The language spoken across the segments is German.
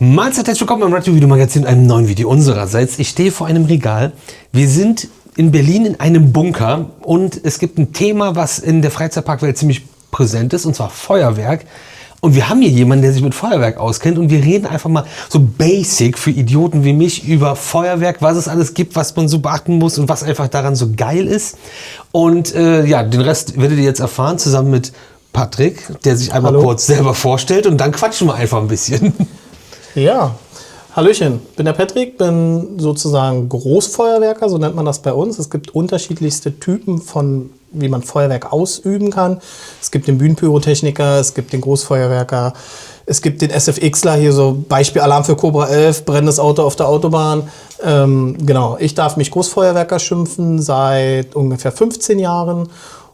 Mahlzeit, herzlich willkommen beim Radio Video Magazin, einem neuen Video unsererseits. Ich stehe vor einem Regal. Wir sind in Berlin in einem Bunker und es gibt ein Thema, was in der Freizeitparkwelt ziemlich präsent ist, und zwar Feuerwerk. Und wir haben hier jemanden, der sich mit Feuerwerk auskennt, und wir reden einfach mal so basic für Idioten wie mich über Feuerwerk, was es alles gibt, was man so beachten muss und was einfach daran so geil ist. Und ja, den Rest werdet ihr jetzt erfahren, zusammen mit Patrick, der sich einmal kurz selber vorstellt, und dann quatschen wir einfach ein bisschen. Ja, hallöchen, bin der Patrick, bin sozusagen Großfeuerwerker, so nennt man das bei uns. Es gibt unterschiedlichste Typen von, wie man Feuerwerk ausüben kann. Es gibt den Bühnenpyrotechniker, es gibt den Großfeuerwerker, es gibt den SFXler, hier so Beispiel Alarm für Cobra 11, brennendes Auto auf der Autobahn. Genau, ich darf mich Großfeuerwerker schimpfen seit ungefähr 15 Jahren.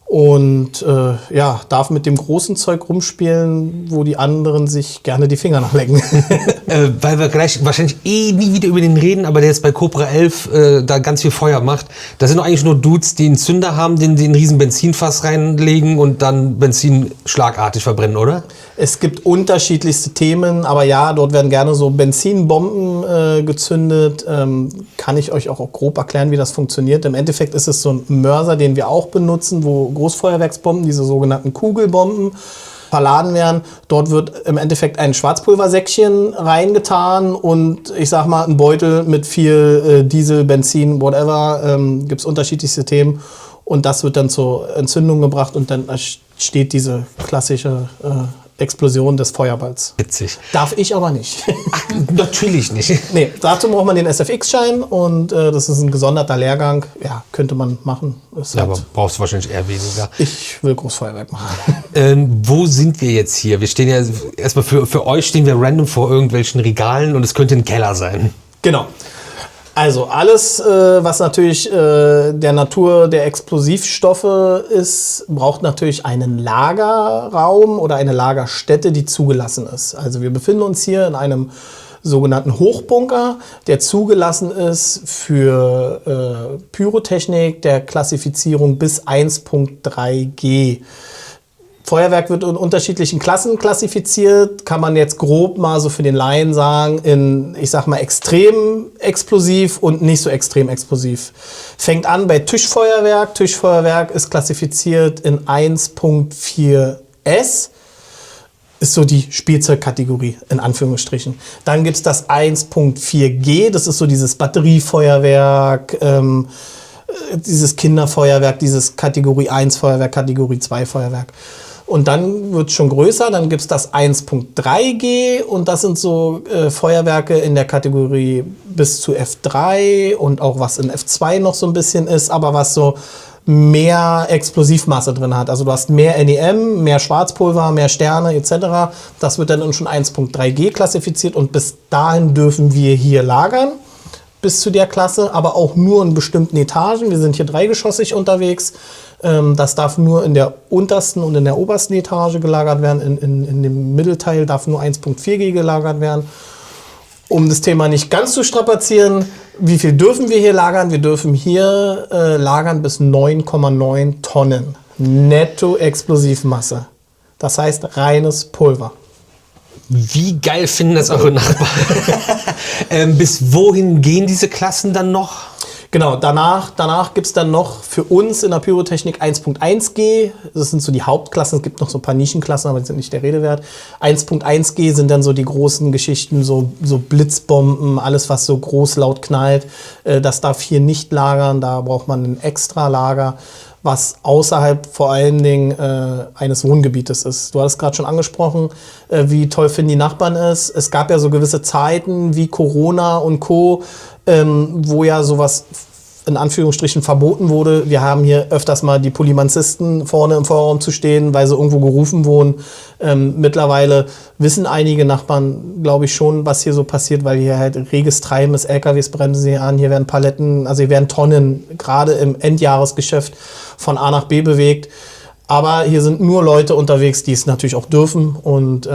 Und ja, darf mit dem großen Zeug rumspielen, wo die anderen sich gerne die Finger nachlecken. Weil wir gleich wahrscheinlich nie wieder über den reden, aber der jetzt bei Cobra 11 da ganz viel Feuer macht. Das sind doch eigentlich nur Dudes, die einen Zünder haben, den riesen Benzinfass reinlegen und dann Benzin schlagartig verbrennen, oder? Es gibt unterschiedlichste Themen, aber ja, dort werden gerne so Benzinbomben gezündet. Kann ich euch auch grob erklären, wie das funktioniert. Im Endeffekt ist es so ein Mörser, den wir auch benutzen, wo Großfeuerwerksbomben, diese sogenannten Kugelbomben, verladen werden. Dort wird im Endeffekt ein Schwarzpulversäckchen reingetan und ich sag mal ein Beutel mit viel Diesel, Benzin, whatever. Gibt es unterschiedlichste Themen und das wird dann zur Entzündung gebracht und dann entsteht diese klassische Explosion des Feuerballs. Witzig. Darf ich aber nicht. Ach, natürlich nicht. Nee, dazu braucht man den SFX-Schein und das ist ein gesonderter Lehrgang. Ja, könnte man machen. Ja, aber brauchst du wahrscheinlich eher weniger. Ich will Großfeuerwerk machen. Wo sind wir jetzt hier? Wir stehen ja erstmal für euch stehen wir random vor irgendwelchen Regalen und es könnte ein Keller sein. Genau. Also alles, was natürlich der Natur der Explosivstoffe ist, braucht natürlich einen Lagerraum oder eine Lagerstätte, die zugelassen ist. Also wir befinden uns hier in einem sogenannten Hochbunker, der zugelassen ist für Pyrotechnik der Klassifizierung bis 1.3G. Feuerwerk wird in unterschiedlichen Klassen klassifiziert, kann man jetzt grob mal so für den Laien sagen, in, ich sag mal, extrem explosiv und nicht so extrem explosiv. Fängt an bei Tischfeuerwerk. Tischfeuerwerk ist klassifiziert in 1.4S. Ist so die Spielzeugkategorie, in Anführungsstrichen. Dann gibt es das 1.4G, das ist so dieses Batteriefeuerwerk, dieses Kinderfeuerwerk, dieses Kategorie 1 Feuerwerk, Kategorie 2 Feuerwerk. Und dann wird es schon größer, dann gibt es das 1.3G und das sind so Feuerwerke in der Kategorie bis zu F3 und auch was in F2 noch so ein bisschen ist, aber was so mehr Explosivmasse drin hat. Also du hast mehr NEM, mehr Schwarzpulver, mehr Sterne etc. Das wird dann schon 1.3G klassifiziert und bis dahin dürfen wir hier lagern. Bis zu der Klasse, aber auch nur in bestimmten Etagen. Wir sind hier dreigeschossig unterwegs. Das darf nur in der untersten und in der obersten Etage gelagert werden. In dem Mittelteil darf nur 1.4G gelagert werden. Um das Thema nicht ganz zu strapazieren, wie viel dürfen wir hier lagern? Wir dürfen hier lagern bis 9,9 Tonnen Netto-Explosivmasse. Das heißt reines Pulver. Wie geil finden das eure Nachbarn? Bis wohin gehen diese Klassen dann noch? Genau, danach gibt es dann noch für uns in der Pyrotechnik 1.1G. Das sind so die Hauptklassen. Es gibt noch so ein paar Nischenklassen, aber die sind nicht der Rede wert. 1.1G sind dann so die großen Geschichten, so Blitzbomben, alles was so groß laut knallt. Das darf hier nicht lagern, da braucht man ein extra Lager, was außerhalb vor allen Dingen eines Wohngebietes ist. Du hattest gerade schon angesprochen, wie toll finden die Nachbarn es. Es gab ja so gewisse Zeiten wie Corona und Co., wo ja sowas in Anführungsstrichen verboten wurde. Wir haben hier öfters mal die Polymanzisten vorne im Vorraum zu stehen, weil sie irgendwo gerufen wurden. Mittlerweile wissen einige Nachbarn, glaube ich, schon, was hier so passiert, weil hier halt reges Treiben ist. LKWs bremsen hier an, hier werden Paletten, also hier werden Tonnen gerade im Endjahresgeschäft von A nach B bewegt. Aber hier sind nur Leute unterwegs, die es natürlich auch dürfen. Und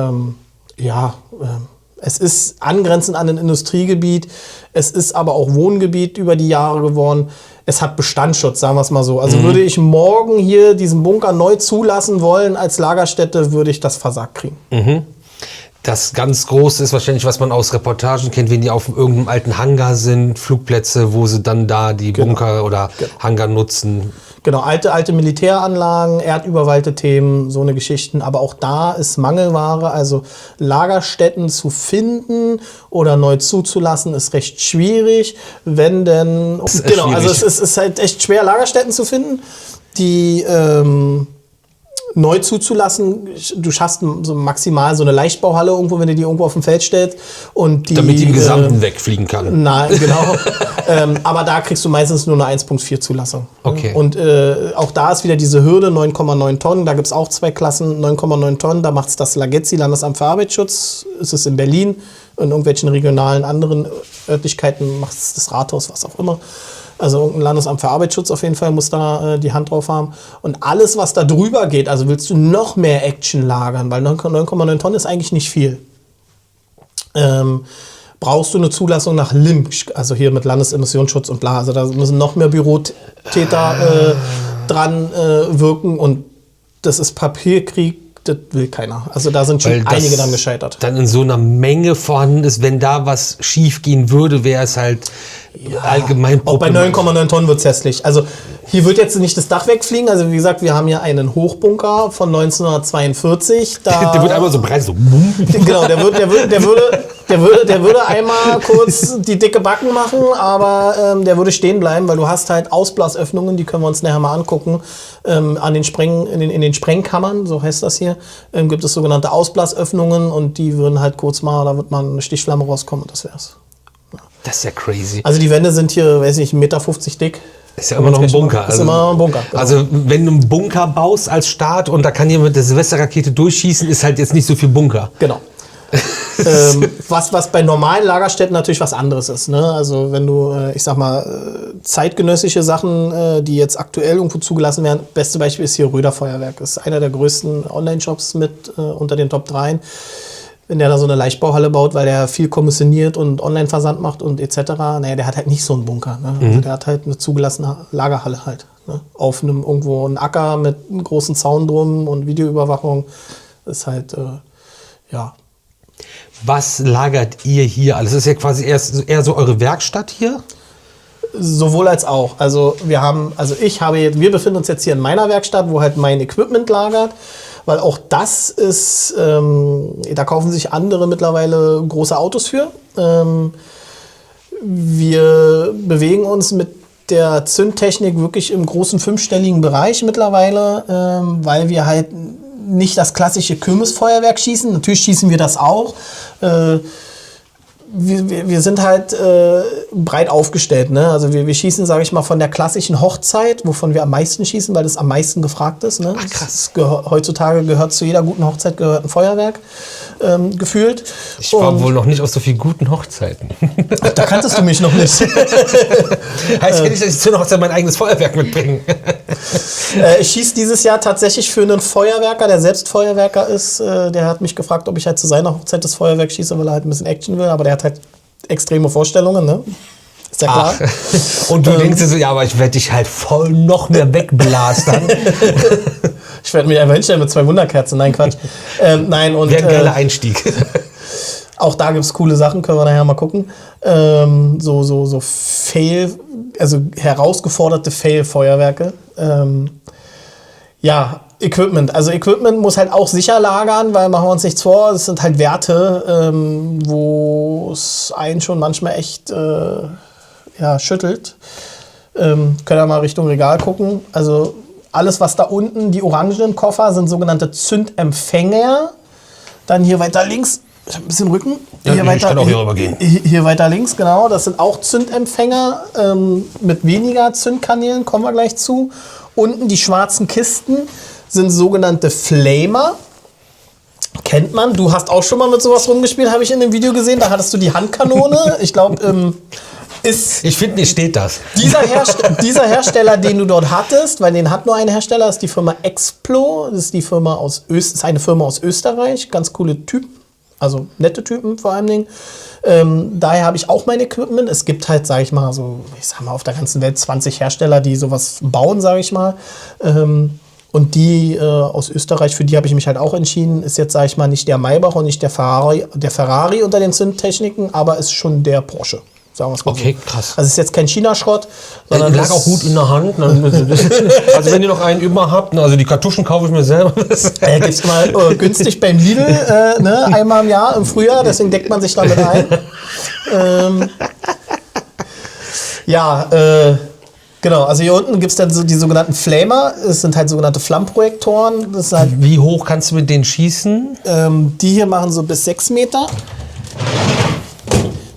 es ist angrenzend an ein Industriegebiet. Es ist aber auch Wohngebiet über die Jahre geworden. Es hat Bestandsschutz, sagen wir es mal so. Also würde ich morgen hier diesen Bunker neu zulassen wollen als Lagerstätte, würde ich das versagt kriegen. Das ganz Große ist wahrscheinlich, was man aus Reportagen kennt, wenn die auf irgendeinem alten Hangar sind, Flugplätze, wo sie dann da die Bunker oder Hangar nutzen. Genau, alte Militäranlagen, erdüberwallte Themen, so eine Geschichten. Aber auch da ist Mangelware, also Lagerstätten zu finden oder neu zuzulassen, ist recht schwierig. Wenn denn, genau, also es ist halt echt schwer, Lagerstätten zu finden, die neu zuzulassen. Du schaffst so maximal so eine Leichtbauhalle irgendwo, wenn du die irgendwo auf dem Feld stellst. Und die, damit die im Gesamten wegfliegen kann. Nein, genau. Aber da kriegst du meistens nur eine 1,4 Zulassung. Okay. Und auch da ist wieder diese Hürde, 9,9 Tonnen. Da gibt es auch 2 Klassen, 9,9 Tonnen. Da macht es das LAGEZI, Landesamt für Arbeitsschutz. Ist es in Berlin. In irgendwelchen regionalen anderen Örtlichkeiten macht es das Rathaus, was auch immer. Also irgendein Landesamt für Arbeitsschutz auf jeden Fall muss da die Hand drauf haben. Und alles, was da drüber geht, also willst du noch mehr Action lagern, weil 9,9 Tonnen ist eigentlich nicht viel. Brauchst du eine Zulassung nach LIM, also hier mit Landesemissionsschutz und bla. Also da müssen noch mehr Bürotäter dran wirken und das ist Papierkrieg. Das will keiner. Also da sind schon einige dann gescheitert. Dann in so einer Menge vorhanden ist, wenn da was schief gehen würde, wäre es halt allgemein problematisch. Auch bei 9,9 Tonnen wird es hässlich. Also hier wird jetzt nicht das Dach wegfliegen. Also wie gesagt, wir haben ja einen Hochbunker von 1942. Der wird einmal so breit, so. Genau, der würde einmal kurz die dicke Backen machen, aber der würde stehen bleiben, weil du hast halt Ausblasöffnungen, die können wir uns nachher mal angucken. An den in den Sprengkammern, so heißt das hier, gibt es sogenannte Ausblasöffnungen und die würden halt kurz mal, da wird mal eine Stichflamme rauskommen und das wär's. Ja. Das ist ja crazy. Also die Wände sind hier, weiß nicht, 1,50 Meter dick. Ist ja immer noch ein Bunker. Ist immer noch ein Bunker. Genau. Also wenn du einen Bunker baust als Staat und da kann jemand mit der Silvesterrakete durchschießen, ist halt jetzt nicht so viel Bunker. Genau. Was bei normalen Lagerstätten natürlich was anderes ist. Ne? Also wenn du, ich sag mal, zeitgenössische Sachen, die jetzt aktuell irgendwo zugelassen werden, beste Beispiel ist hier Röder Feuerwerk. Das ist einer der größten Online-Shops mit unter den Top 3. Wenn der da so eine Leichtbauhalle baut, weil der viel kommissioniert und Online-Versand macht und etc., naja, der hat halt nicht so einen Bunker. Ne? Also der hat halt eine zugelassene Lagerhalle halt. Ne? Auf einem irgendwo einen Acker mit einem großen Zaun drum und Videoüberwachung. Das ist halt, ja. Was lagert ihr hier alles? Das ist ja quasi eher so eure Werkstatt hier? Sowohl als auch. Also wir befinden uns jetzt hier in meiner Werkstatt, wo halt mein Equipment lagert, weil auch das ist, da kaufen sich andere mittlerweile große Autos für. Wir bewegen uns mit der Zündtechnik wirklich im großen 5-stelligen Bereich mittlerweile, weil wir halt nicht das klassische Kirmesfeuerwerk schießen. Natürlich schießen wir das auch. Wir sind halt breit aufgestellt. Ne? Also wir schießen, sage ich mal, von der klassischen Hochzeit, wovon wir am meisten schießen, weil das am meisten gefragt ist. Ne? Ach, krass. Heutzutage gehört zu jeder guten Hochzeit ein Feuerwerk, gefühlt. Ich war wohl noch nicht auf so vielen guten Hochzeiten. Da kanntest du mich noch nicht. Heißt ja nicht, dass ich zu einer Hochzeit mein eigenes Feuerwerk mitbringe. Ich schieße dieses Jahr tatsächlich für einen Feuerwerker, der selbst Feuerwerker ist. Der hat mich gefragt, ob ich halt zu seiner Hochzeit das Feuerwerk schieße, weil er halt ein bisschen Action will. Aber der hat halt extreme Vorstellungen, ne? Ist ja klar. Ach. Und du denkst dir so, ja, aber ich werde dich halt voll noch mehr wegblastern. Ich werde mich einfach hinstellen mit 2 Wunderkerzen. Nein, Quatsch. Nein, und wäre ein geiler Einstieg. Auch da gibt es coole Sachen, können wir nachher mal gucken. So Fail, also herausgeforderte Fail-Feuerwerke. Ja, Equipment. Also Equipment muss halt auch sicher lagern, weil machen wir uns nichts vor, es sind halt Werte, wo es einen schon manchmal echt schüttelt. Können wir mal Richtung Regal gucken. Also alles, was da unten, die orangenen Koffer, sind sogenannte Zündempfänger. Dann hier weiter links, ich habe ein bisschen Rücken. Ja, ich kann auch hier rüber gehen. Hier weiter links, genau. Das sind auch Zündempfänger mit weniger Zündkanälen, kommen wir gleich zu. Unten die schwarzen Kisten sind sogenannte Flamer. Kennt man. Du hast auch schon mal mit sowas rumgespielt, habe ich in dem Video gesehen. Da hattest du die Handkanone. Ich glaube, ich finde, nicht steht das. Dieser Hersteller, den du dort hattest, weil den hat nur ein Hersteller, ist die Firma Explo. Das ist ist eine Firma aus Österreich. Ganz coole Typen. Also nette Typen vor allen Dingen. Daher habe ich auch mein Equipment. Es gibt halt, sage ich mal, auf der ganzen Welt 20 Hersteller, die sowas bauen, sage ich mal. Und die aus Österreich, für die habe ich mich halt auch entschieden, ist jetzt, sage ich mal, nicht der Maybach und nicht der Ferrari unter den Zündtechniken, aber ist schon der Porsche. Sagen wir's mal Okay, so. krass. Also es ist jetzt kein China-Schrott, sondern lag auch gut in der Hand. Also wenn ihr noch einen über habt, also die Kartuschen kaufe ich mir selber. gibt's mal günstig beim Lidl, ne, einmal im Jahr im Frühjahr, deswegen deckt man sich damit ein. Genau, also hier unten gibt es dann so die sogenannten Flamer, es sind halt sogenannte Flammprojektoren. Das ist halt, Wie hoch kannst du mit denen schießen? die hier machen so bis 6 Meter.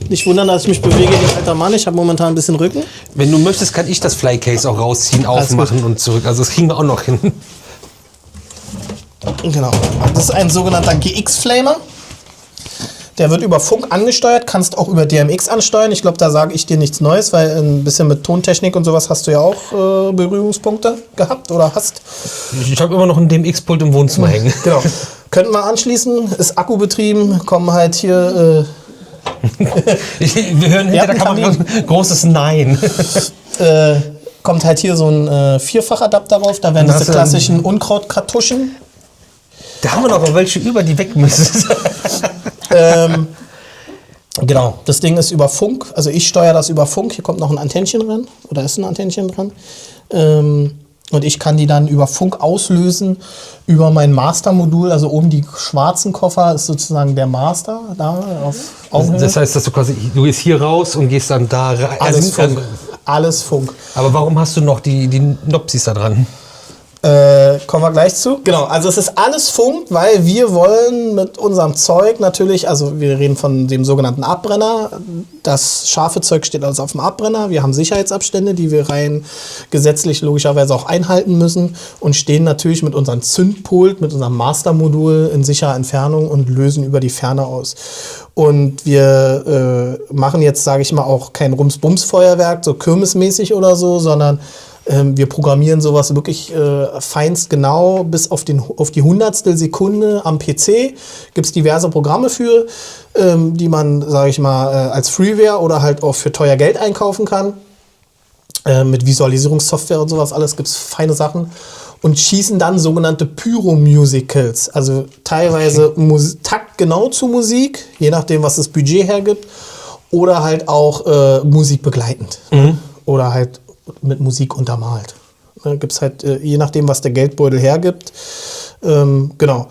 Nicht wundern, dass ich mich bewege, ich alter Mann, ich habe momentan ein bisschen Rücken. Wenn du möchtest, kann ich das Flycase auch rausziehen, aufmachen und zurück. Also das kriegen wir auch noch hin. Genau, das ist ein sogenannter GX-Flamer. Der wird über Funk angesteuert, kannst auch über DMX ansteuern. Ich glaube, da sage ich dir nichts Neues, weil ein bisschen mit Tontechnik und sowas hast du ja auch Berührungspunkte gehabt oder hast. Ich habe immer noch einen DMX-Pult im Wohnzimmer hängen. Genau. Könnten wir anschließen, ist akkubetrieben, kommen halt hier... Wir hören hinter der Kamera ein großes Nein. Kommt halt hier so ein Vierfachadapter drauf, da werden diese klassischen Unkrautkartuschen. Da haben wir noch welche über, die weg müssen. Genau, das Ding ist über Funk, also ich steuere das über Funk, hier kommt noch ein Antennchen dran, oder ist ein Antennchen dran. Und ich kann die dann über Funk auslösen, über mein Master-Modul, also oben die schwarzen Koffer ist sozusagen der Master, da auf Augenhöhe. Das heißt, dass du gehst hier raus und gehst dann da rein. Alles Funk. Alles Funk. Aber warum hast du noch die Nopsis da dran? Kommen wir gleich zu. Genau, also es ist alles Funk, weil wir wollen mit unserem Zeug natürlich, also wir reden von dem sogenannten Abbrenner. Das scharfe Zeug steht also auf dem Abbrenner. Wir haben Sicherheitsabstände, die wir rein gesetzlich logischerweise auch einhalten müssen und stehen natürlich mit unserem Zündpult, mit unserem Mastermodul in sicherer Entfernung und lösen über die Ferne aus. Und wir machen jetzt, sage ich mal, auch kein Rums-Bums-Feuerwerk, so kirmesmäßig oder so, sondern wir programmieren sowas wirklich feinst genau bis auf die Hundertstel Sekunde am PC. Gibt es diverse Programme für, die man, sage ich mal, als Freeware oder halt auch für teuer Geld einkaufen kann. Mit Visualisierungssoftware und sowas alles gibt es feine Sachen. Und schießen dann sogenannte Pyro-Musicals. Also teilweise taktgenau zu Musik, je nachdem, was das Budget hergibt. Oder halt auch Musik begleitend. Oder halt mit Musik untermalt. Gibt es halt, je nachdem, was der Geldbeutel hergibt. Genau.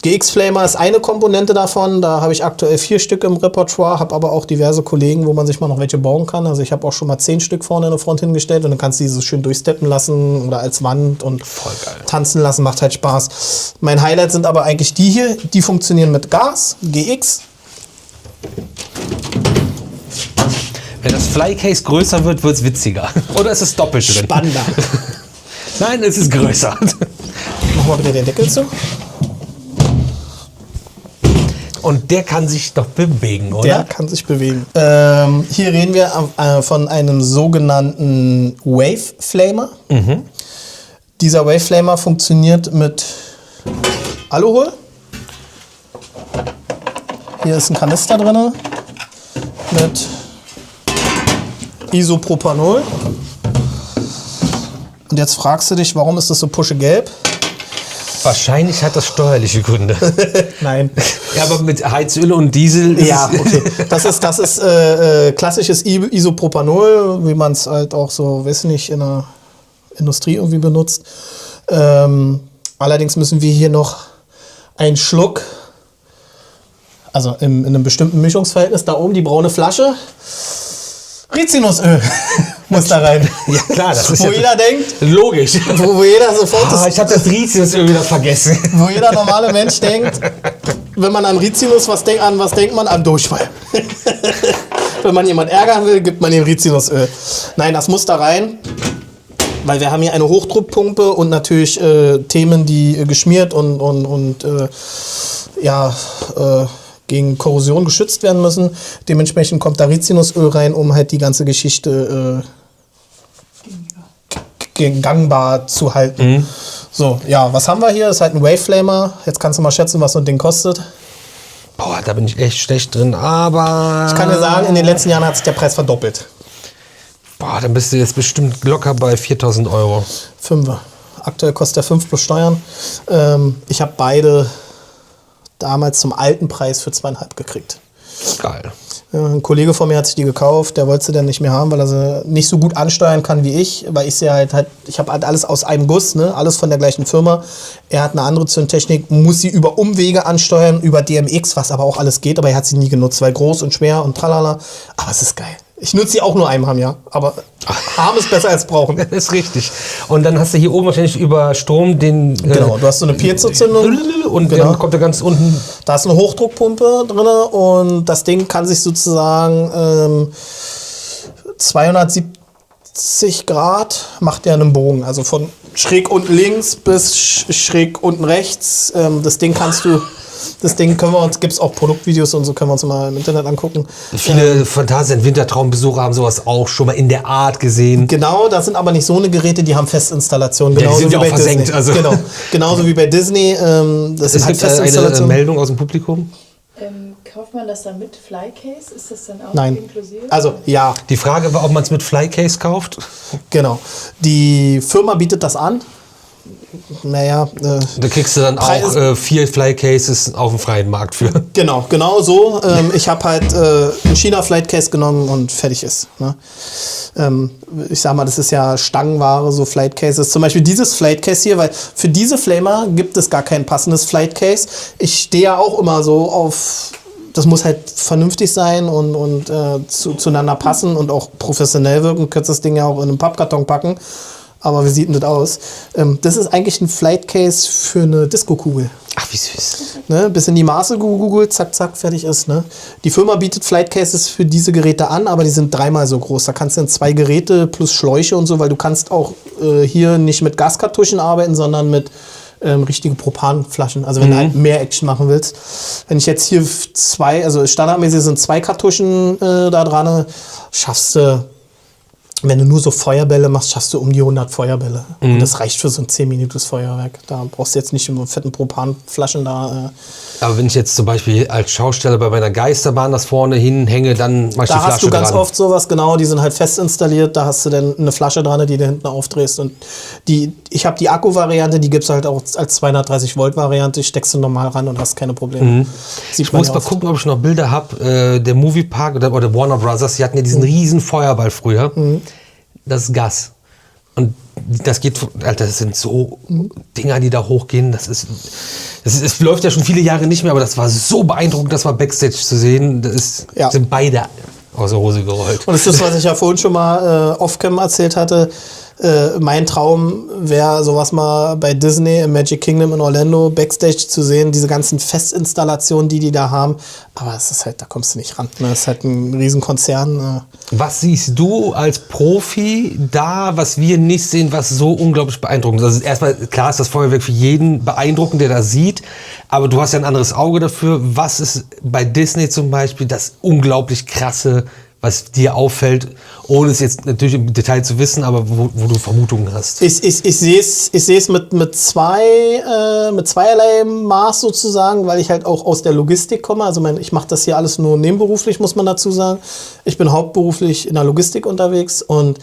GX-Flamer ist eine Komponente davon. Da habe ich aktuell 4 Stück im Repertoire, habe aber auch diverse Kollegen, wo man sich mal noch welche bauen kann. Also ich habe auch schon mal 10 Stück vorne in der Front hingestellt und dann kannst du die so schön durchsteppen lassen oder als Wand und voll geil. Tanzen lassen. Macht halt Spaß. Mein Highlight sind aber eigentlich die hier. Die funktionieren mit Gas, GX. Wenn das Flycase größer wird, wird es witziger. Oder ist es doppelt drin? Spannender. Nein, es ist größer. Mach mal bitte den Deckel zu. Und der kann sich doch bewegen, oder? Der kann sich bewegen. Hier reden wir von einem sogenannten Wave Flamer. Dieser Wave Flamer funktioniert mit Aluhol. Hier ist ein Kanister drin mit Isopropanol. Und jetzt fragst du dich, warum ist das so puschegelb? Wahrscheinlich hat das steuerliche Gründe. Nein. Ja, aber mit Heizöl und Diesel ist Ja, okay. Das ist klassisches Isopropanol, wie man es halt auch so, weiß nicht, in der Industrie irgendwie benutzt. Allerdings müssen wir hier noch einen Schluck, also in einem bestimmten Mischungsverhältnis, da oben die braune Flasche, Rizinusöl muss da rein. Ja klar, das ist wo jeder denkt, logisch. wo jeder sofort Ich habe das Rizinusöl wieder vergessen. wo jeder normale Mensch denkt, wenn man an Rizinus was denkt man? An Durchfall. Wenn man jemanden ärgern will, gibt man ihm Rizinusöl. Nein, das muss da rein, weil wir haben hier eine Hochdruckpumpe und natürlich Themen, die geschmiert und gegen Korrosion geschützt werden müssen. Dementsprechend kommt da Rizinusöl rein, um halt die ganze Geschichte gangbar zu halten. So, ja, was haben wir hier? Das ist halt ein Wave Flamer. Jetzt kannst du mal schätzen, was so ein Ding kostet. Boah, da bin ich echt schlecht drin, aber... Ich kann dir sagen, in den letzten Jahren hat sich der Preis verdoppelt. Boah, dann bist du jetzt bestimmt locker bei 4.000 Euro. 5er. Aktuell kostet der 5 plus Steuern. Ich habe beide damals zum alten Preis für 2,5 gekriegt. Geil. Ein Kollege von mir hat sich die gekauft, der wollte sie dann nicht mehr haben, weil er sie nicht so gut ansteuern kann wie ich, weil ich sie halt ich habe halt alles aus einem Guss, ne? Alles von der gleichen Firma. Er hat eine andere Zündtechnik, muss sie über Umwege ansteuern, über DMX, was aber auch alles geht, aber er hat sie nie genutzt, weil groß und schwer und tralala. Aber es ist geil. Ich nutze sie auch nur einmal im Jahr, aber haben ist besser als brauchen. Das ist richtig. Und dann hast du hier oben wahrscheinlich über Strom den... Genau, du hast so eine Piezo-Zündung. Und genau. Dann kommt er ganz unten... Da ist eine Hochdruckpumpe drin und das Ding kann sich sozusagen 270 Grad macht der einen Bogen. Also von schräg unten links bis schräg unten rechts. Das Ding gibt's auch Produktvideos und so, können wir uns mal im Internet angucken. Viele Phantasien, Wintertraumbesucher haben sowas auch schon mal in der Art gesehen. Genau, das sind aber nicht so eine Geräte, die haben Festinstallationen. Ja, die sind ja auch versenkt. Disney. Also. Genau, genauso wie bei Disney. Das es gibt eine Meldung aus dem Publikum. Kauft man das dann mit Flycase? Ist das dann auch Nein. inklusive? Also ja. Die Frage war, ob man es mit Flycase kauft. Genau. Die Firma bietet das an. Naja. Da kriegst du dann auch 4 Flycases auf dem freien Markt für. Genau so. Ich habe halt einen China-Flightcase genommen und fertig ist. Ne? Ich sag mal, das ist ja Stangenware, so Flightcases. Zum Beispiel dieses Flightcase hier, weil für diese Flamer gibt es gar kein passendes Flightcase. Ich stehe ja auch immer so auf... Das muss halt vernünftig sein und zueinander passen und auch professionell wirken. Du könntest das Ding ja auch in einen Pappkarton packen. Aber wie sieht denn das aus? Das ist eigentlich ein Flightcase für eine Disco-Kugel. Ach, wie süß. Ne? Bis in die Maße gegoogelt, zack, zack, fertig ist. Ne? Die Firma bietet Flightcases für diese Geräte an, aber die sind 3-mal so groß. Da kannst du in 2 Geräte plus Schläuche und so, weil du kannst auch hier nicht mit Gaskartuschen arbeiten, sondern mit richtige Propanflaschen. Also wenn du halt mehr Action machen willst. Wenn ich jetzt hier 2, also standardmäßig sind 2 Kartuschen da dran, schaffst du, wenn du nur so Feuerbälle machst, schaffst du um die 100 Feuerbälle. Und das reicht für so ein 10-minütiges Feuerwerk. Da brauchst du jetzt nicht immer fetten Propanflaschen da. Aber wenn ich jetzt zum Beispiel als Schausteller bei meiner Geisterbahn das vorne hinhänge, dann mach ich die Da Flasche hast du ganz dran. oft sowas, genau, die sind halt fest installiert. Da hast du dann eine Flasche dran, die du hinten aufdrehst. Und ich habe die Akku-Variante, die gibt es halt auch als 230-Volt-Variante. Die steckst du normal ran und hast keine Probleme. Ich muss mal gucken, ob ich noch Bilder habe. Der Moviepark oder Warner Brothers, die hatten ja diesen riesen Feuerball früher. Das ist Gas. Und das geht, Alter, das sind so Dinger, die da hochgehen. Es läuft ja schon viele Jahre nicht mehr, aber das war so beeindruckend, das war Backstage zu sehen. Sind beide aus der Hose gerollt. Und das ist das, was ich ja vorhin schon mal off-cam erzählt hatte. Mein Traum wäre, sowas mal bei Disney im Magic Kingdom in Orlando Backstage zu sehen, diese ganzen Festinstallationen, die da haben. Aber es ist halt, da kommst du nicht ran. Ne? Es ist halt ein Riesenkonzern. Was siehst du als Profi da, was wir nicht sehen, was so unglaublich beeindruckend ist? Also erstmal, klar ist das Feuerwerk für jeden beeindruckend, der das sieht, aber du hast ja ein anderes Auge dafür. Was ist bei Disney zum Beispiel das unglaublich krasse, was dir auffällt, ohne es jetzt natürlich im Detail zu wissen, aber wo du Vermutungen hast? Ich sehe es mit zweierlei Maß sozusagen, weil ich halt auch aus der Logistik komme. Also ich mache das hier alles nur nebenberuflich, muss man dazu sagen. Ich bin hauptberuflich in der Logistik unterwegs und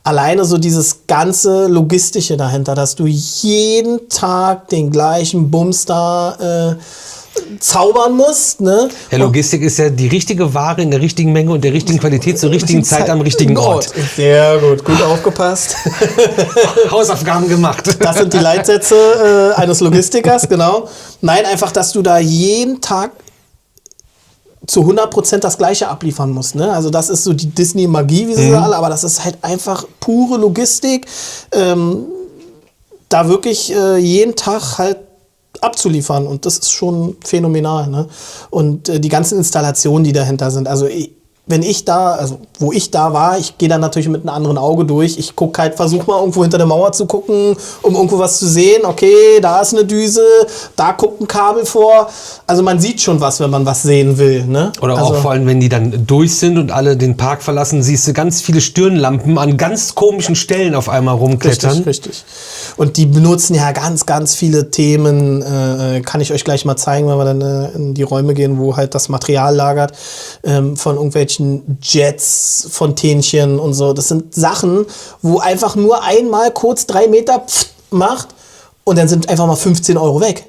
alleine so dieses ganze Logistische dahinter, dass du jeden Tag den gleichen Bums da zaubern musst. Ne? Ja, Logistik ist ja die richtige Ware in der richtigen Menge und der richtigen Qualität zur richtigen Zeit am richtigen Ort. Sehr gut aufgepasst. Hausaufgaben gemacht. Das sind die Leitsätze eines Logistikers, genau. Nein, einfach, dass du da jeden Tag zu 100% das Gleiche abliefern musst. Ne? Also das ist so die Disney-Magie, wie sie sagen, aber das ist halt einfach pure Logistik. Da wirklich jeden Tag halt abzuliefern und das ist schon phänomenal. Ne? Und die ganzen Installationen, die dahinter sind, also wo ich da war, ich gehe dann natürlich mit einem anderen Auge durch. Ich gucke halt, versuche mal irgendwo hinter der Mauer zu gucken, um irgendwo was zu sehen. Okay, da ist eine Düse, da guckt ein Kabel vor. Also man sieht schon was, wenn man was sehen will. Ne? Oder auch vor allem, wenn die dann durch sind und alle den Park verlassen, siehst du ganz viele Stirnlampen an ganz komischen Stellen auf einmal rumklettern. Richtig. Und die benutzen ja ganz, ganz viele Themen. Kann ich euch gleich mal zeigen, wenn wir dann in die Räume gehen, wo halt das Material lagert. Von irgendwelchen Jets, Fontänchen und so. Das sind Sachen, wo einfach nur einmal kurz 3 Meter macht und dann sind einfach mal 15 Euro weg.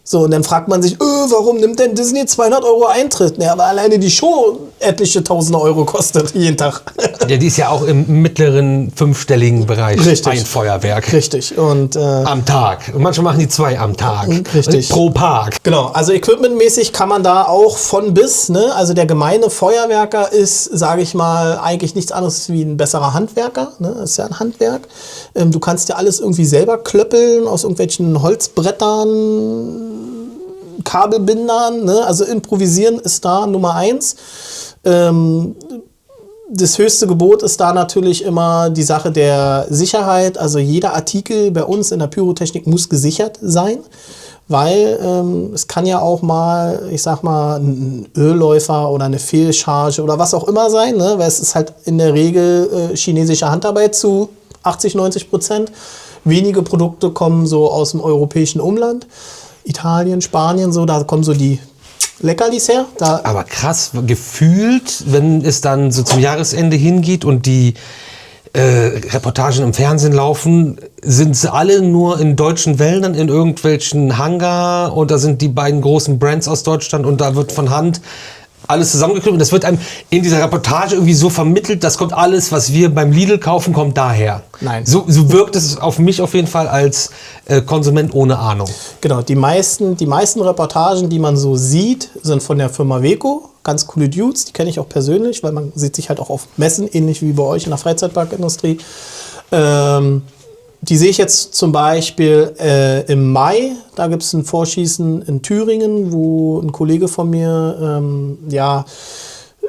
So, und dann fragt man sich, warum nimmt denn Disney 200 Euro Eintritt? Ja, aber alleine die Show etliche Tausende Euro kostet jeden Tag. Ja, die ist ja auch im mittleren fünfstelligen Bereich. Richtig. Ein Feuerwerk. Richtig. Und, am Tag. Und manchmal machen die 2 am Tag. Richtig. Pro Park. Genau, also equipmentmäßig kann man da auch von bis, ne? Also der gemeine Feuerwerker ist, sage ich mal, eigentlich nichts anderes wie ein besserer Handwerker, ne? Das ist ja ein Handwerk. Du kannst ja alles irgendwie selber klöppeln aus irgendwelchen Holzbrettern, Kabelbindern, ne? Also improvisieren ist da Nummer 1. Das höchste Gebot ist da natürlich immer die Sache der Sicherheit. Also jeder Artikel bei uns in der Pyrotechnik muss gesichert sein, weil es kann ja auch mal, ich sag mal, ein Ölläufer oder eine Fehlcharge oder was auch immer sein, ne? Weil es ist halt in der Regel chinesische Handarbeit zu 80-90%. Wenige Produkte kommen so aus dem europäischen Umland. Italien, Spanien, so, da kommen so die Leckerlis her. Da Aber krass, gefühlt, wenn es dann so zum Jahresende hingeht und die Reportagen im Fernsehen laufen, sind sie alle nur in deutschen Wäldern, in irgendwelchen Hangar und da sind die beiden großen Brands aus Deutschland und da wird von Hand alles zusammengeknüpft und das wird einem in dieser Reportage irgendwie so vermittelt, das kommt alles, was wir beim Lidl kaufen, kommt daher. Nein. So wirkt es auf mich auf jeden Fall als Konsument ohne Ahnung. Genau, die meisten Reportagen, die man so sieht, sind von der Firma Weco. Ganz coole Dudes, die kenne ich auch persönlich, weil man sieht sich halt auch auf Messen, ähnlich wie bei euch in der Freizeitparkindustrie. Die sehe ich jetzt zum Beispiel im Mai. Da gibt es ein Vorschießen in Thüringen, wo ein Kollege von mir,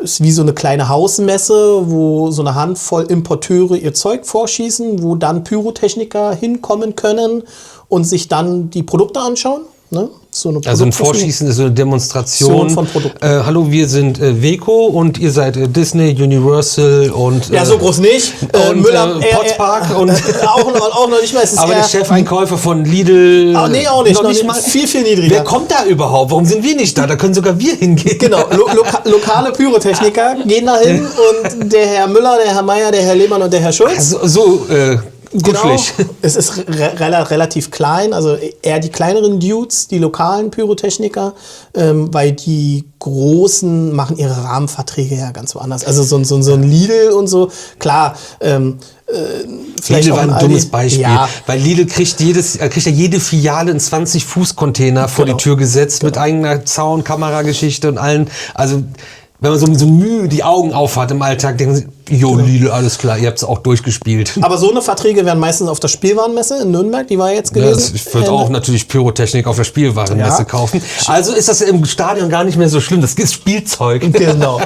ist wie so eine kleine Hausmesse, wo so eine Handvoll Importeure ihr Zeug vorschießen, wo dann Pyrotechniker hinkommen können und sich dann die Produkte anschauen. Ne? So eine Also ein Vorschießen ist so eine Demonstration. Von Produkten. Hallo, wir sind Weco und ihr seid Disney, Universal und ja, so groß nicht. und Potspark und auch noch nicht mal. aber der Chefeinkäufer von Lidl. Nee, auch nicht. Noch nicht mal. Viel, viel niedriger. Wer kommt da überhaupt? Warum sind wir nicht da? Da können sogar wir hingehen. Genau, lokale Pyrotechniker gehen da hin und der Herr Müller, der Herr Meier, der Herr Lehmann und der Herr Schulz. Genau. Es ist relativ klein, also eher die kleineren Dudes, die lokalen Pyrotechniker, weil die Großen machen ihre Rahmenverträge ja ganz woanders. Also so ein Lidl und so, klar. Lidl war ein dummes Beispiel, ja. Weil Lidl kriegt ja jede Filiale in 20-Fuß-Container vor die Tür gesetzt mit eigener Zaun, Kamerageschichte und allen. Also wenn man so Mühe die Augen aufhat im Alltag, denken sie, Lidl, alles klar, ihr habt es auch durchgespielt. Aber so eine Verträge werden meistens auf der Spielwarenmesse in Nürnberg, die war jetzt gewesen. Ja, ich würde auch natürlich Pyrotechnik auf der Spielwarenmesse kaufen. Also ist das im Stadion gar nicht mehr so schlimm, das ist Spielzeug. Genau.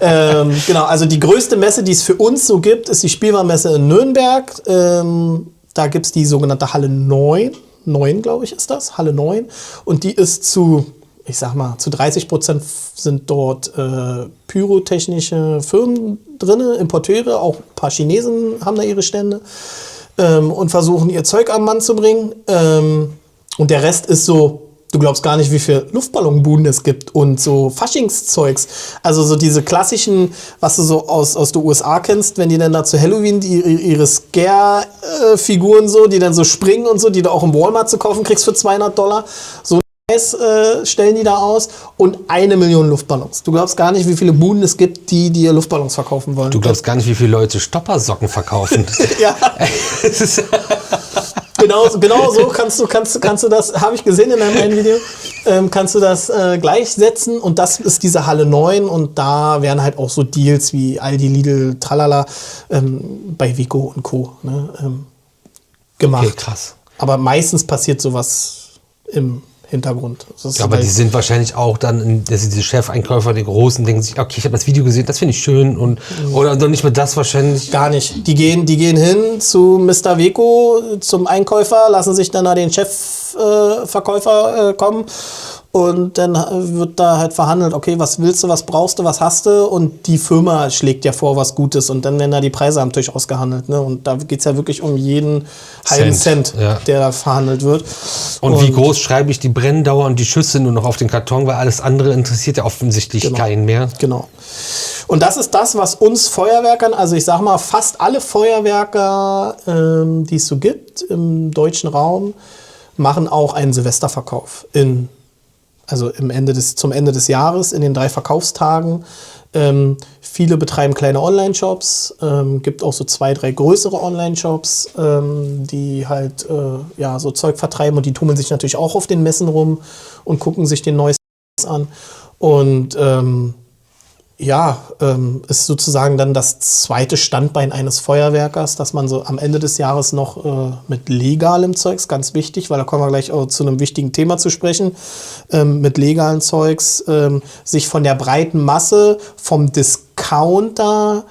Genau, also die größte Messe, die es für uns so gibt, ist die Spielwarenmesse in Nürnberg. Da gibt es die sogenannte Halle 9, glaube ich ist das, Halle 9. Und die ist zu 30% sind dort pyrotechnische Firmen drin, Importeure, auch ein paar Chinesen haben da ihre Stände und versuchen ihr Zeug am Mann zu bringen. Und der Rest ist so, du glaubst gar nicht, wie viele Luftballonbuden es gibt und so Faschingszeugs. Also so diese klassischen, was du so aus den USA kennst, wenn die dann da zu Halloween ihre Scare-Figuren so, die dann so springen und so, die du auch im Walmart zu kaufen kriegst für $200. So stellen die da aus und 1 Million Luftballons. Du glaubst gar nicht, wie viele Buden es gibt, die dir Luftballons verkaufen wollen. Du glaubst gar nicht, wie viele Leute Stoppersocken verkaufen. Ja. Genau so kannst du das, habe ich gesehen in einem einen Video, kannst du das gleichsetzen und das ist diese Halle 9 und da werden halt auch so Deals wie Aldi, Lidl, Tralala bei Weco und Co. Gemacht. Okay, krass. Aber meistens passiert sowas im Hintergrund. Aber die sind wahrscheinlich auch dann, diese Chefeinkäufer, die Großen, denken sich, okay, ich habe das Video gesehen, das finde ich schön und oder noch nicht mal das wahrscheinlich. Gar nicht. Die gehen hin zu Mr. Weco, zum Einkäufer, lassen sich dann da den Chefverkäufer kommen und dann wird da halt verhandelt, okay, was willst du, was brauchst du, was hast du, und die Firma schlägt ja vor, was Gutes, und dann werden da die Preise am Tisch ausgehandelt, ne? Und da geht es ja wirklich um jeden halben Cent, der da verhandelt wird. Und wie groß schreibe ich die Brenndauer und die Schüsse nur noch auf den Karton, weil alles andere interessiert ja offensichtlich keinen mehr. Genau. Und das ist das, was uns Feuerwerkern, also ich sag mal, fast alle Feuerwerker, die es so gibt im deutschen Raum, machen auch einen Silvesterverkauf zum Ende des Jahres, in den 3 Verkaufstagen. Viele betreiben kleine Online-Shops, gibt auch so 2, 3 größere Online-Shops, die halt so Zeug vertreiben, und die tummeln sich natürlich auch auf den Messen rum und gucken sich den Neuesten an. Und ist sozusagen dann das zweite Standbein eines Feuerwerkers, dass man so am Ende des Jahres noch mit legalem Zeugs, ganz wichtig, weil da kommen wir gleich auch zu einem wichtigen Thema zu sprechen, mit legalem Zeugs sich von der breiten Masse, vom Discounter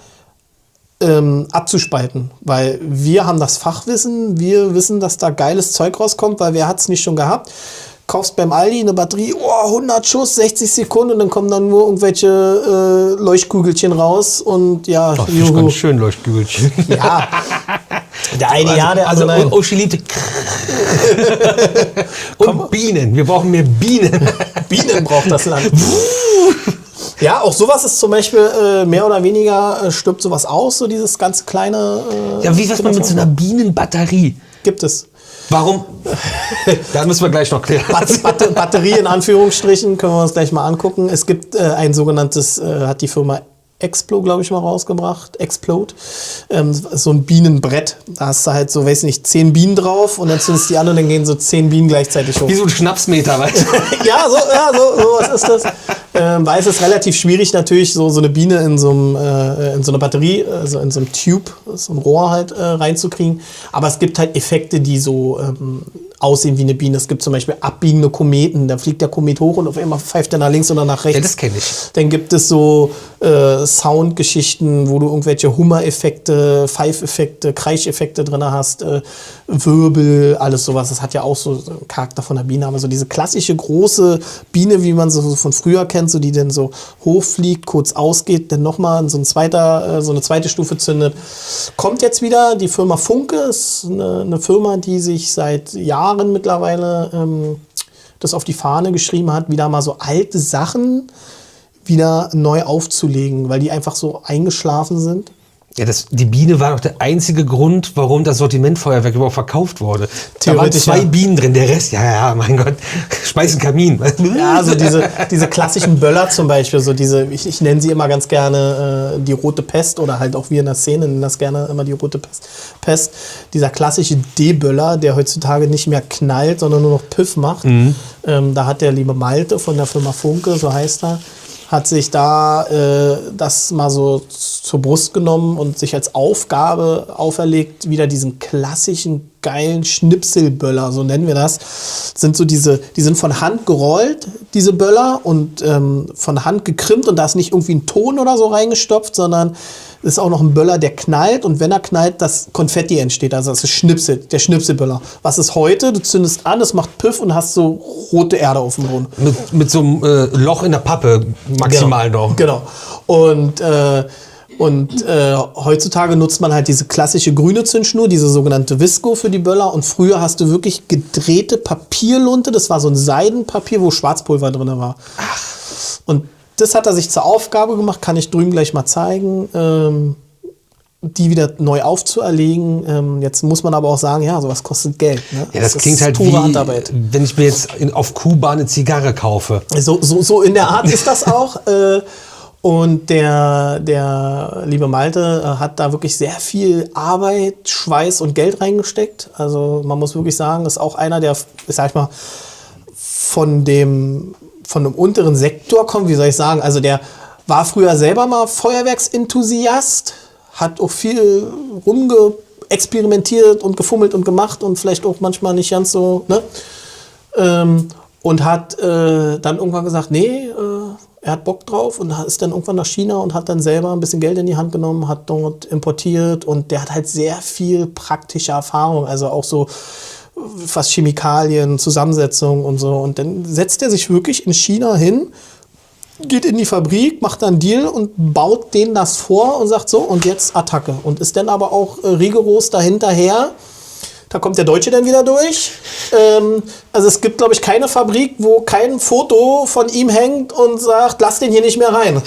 abzuspalten. Weil wir haben das Fachwissen, wir wissen, dass da geiles Zeug rauskommt, weil wer hat es nicht schon gehabt? Kaufst beim Aldi eine Batterie, 100 Schuss, 60 Sekunden, und dann kommen dann nur irgendwelche Leuchtkügelchen raus, und ja, das ist ganz schön, Leuchtkügelchen. Ja, der eine ja, der andere nein. Uschi liebte. Und Bienen, wir brauchen mehr Bienen. Bienen braucht das Land. Ja, auch sowas ist zum Beispiel mehr oder weniger, stirbt sowas aus, so dieses ganz kleine... ja, wie was man mit so einer Bienenbatterie? Gibt es. Warum? Da müssen wir gleich noch klären. Batterie in Anführungsstrichen, können wir uns gleich mal angucken. Es gibt ein sogenanntes, hat die Firma Explo, glaube ich, mal rausgebracht. Explode. So ein Bienenbrett. Da hast du halt so, weiß nicht, 10 Bienen drauf, und dann zündest die an und dann gehen so 10 Bienen gleichzeitig hoch. Wie so ein Schnapsmeter, weißt du? Ja, so was ist das. Weil es ist relativ schwierig, natürlich so eine Biene in so eine Batterie, also in so einem Tube, so ein Rohr halt reinzukriegen. Aber es gibt halt Effekte, die so aussehen wie eine Biene. Es gibt zum Beispiel abbiegende Kometen. Da fliegt der Komet hoch und auf einmal pfeift er nach links oder nach rechts. Ja, das kenne ich. Dann gibt es so Soundgeschichten, wo du irgendwelche Hummer-Effekte, Pfeifeffekte, Kreischeffekte drin hast, Wirbel, alles sowas. Das hat ja auch so einen Charakter von der Biene. Aber so diese klassische große Biene, wie man so von früher kennt, so die dann so hochfliegt, kurz ausgeht, dann nochmal so eine zweite Stufe zündet, kommt jetzt wieder. Die Firma Funke ist eine Firma, die sich seit Jahren mittlerweile das auf die Fahne geschrieben hat, wieder mal so alte Sachen wieder neu aufzulegen, weil die einfach so eingeschlafen sind. Ja, die Biene war doch der einzige Grund, warum das Sortimentfeuerwerk überhaupt verkauft wurde. Da waren 2 Bienen drin, der Rest, ja, mein Gott, speisen Kamin. Ja, so diese klassischen Böller zum Beispiel, so diese, ich nenne sie immer ganz gerne die rote Pest, oder halt auch wir in der Szene nennen das gerne immer die rote Pest. Dieser klassische D-Böller, der heutzutage nicht mehr knallt, sondern nur noch Piff macht. Da hat der liebe Malte von der Firma Funke, so heißt er, hat sich da das mal so zur Brust genommen und sich als Aufgabe auferlegt, wieder diesen klassischen geilen Schnipselböller, so nennen wir das, die sind von Hand gerollt, diese Böller, und von Hand gekrimmt, und da ist nicht irgendwie ein Ton oder so reingestopft, sondern ist auch noch ein Böller, der knallt, und wenn er knallt, das Konfetti entsteht, also das ist der Schnipselböller. Was ist heute? Du zündest an, es macht Piff und hast so rote Erde auf dem Boden. Mit so einem Loch in der Pappe maximal noch. Genau. Und heutzutage nutzt man halt diese klassische grüne Zündschnur, diese sogenannte Visco für die Böller. Und früher hast du wirklich gedrehte Papierlunte, das war so ein Seidenpapier, wo Schwarzpulver drin war. Ach. Und das hat er sich zur Aufgabe gemacht, kann ich drüben gleich mal zeigen, die wieder neu aufzuerlegen. Jetzt muss man aber auch sagen, ja, sowas kostet Geld. Ne? Ja, das klingt halt wie, Handarbeit. Wenn ich mir jetzt auf Kuba eine Zigarre kaufe. So in der Art ist das auch. Und der liebe Malte hat da wirklich sehr viel Arbeit, Schweiß und Geld reingesteckt. Also man muss wirklich sagen, ist auch einer, der, sag ich mal, von einem unteren Sektor kommt, wie soll ich sagen, also der war früher selber mal Feuerwerksenthusiast, hat auch viel rumgeexperimentiert und gefummelt und gemacht und vielleicht auch manchmal nicht ganz so, ne? Und hat dann irgendwann gesagt, nee, er hat Bock drauf, und ist dann irgendwann nach China und hat dann selber ein bisschen Geld in die Hand genommen, hat dort importiert, und der hat halt sehr viel praktische Erfahrung, also auch so was Chemikalien, Zusammensetzung und so. Und dann setzt er sich wirklich in China hin, geht in die Fabrik, macht dann einen Deal und baut denen das vor und sagt so, und jetzt Attacke. Und ist dann aber auch rigoros dahinterher. Da kommt der Deutsche dann wieder durch. Also es gibt, glaube ich, keine Fabrik, wo kein Foto von ihm hängt und sagt, lass den hier nicht mehr rein.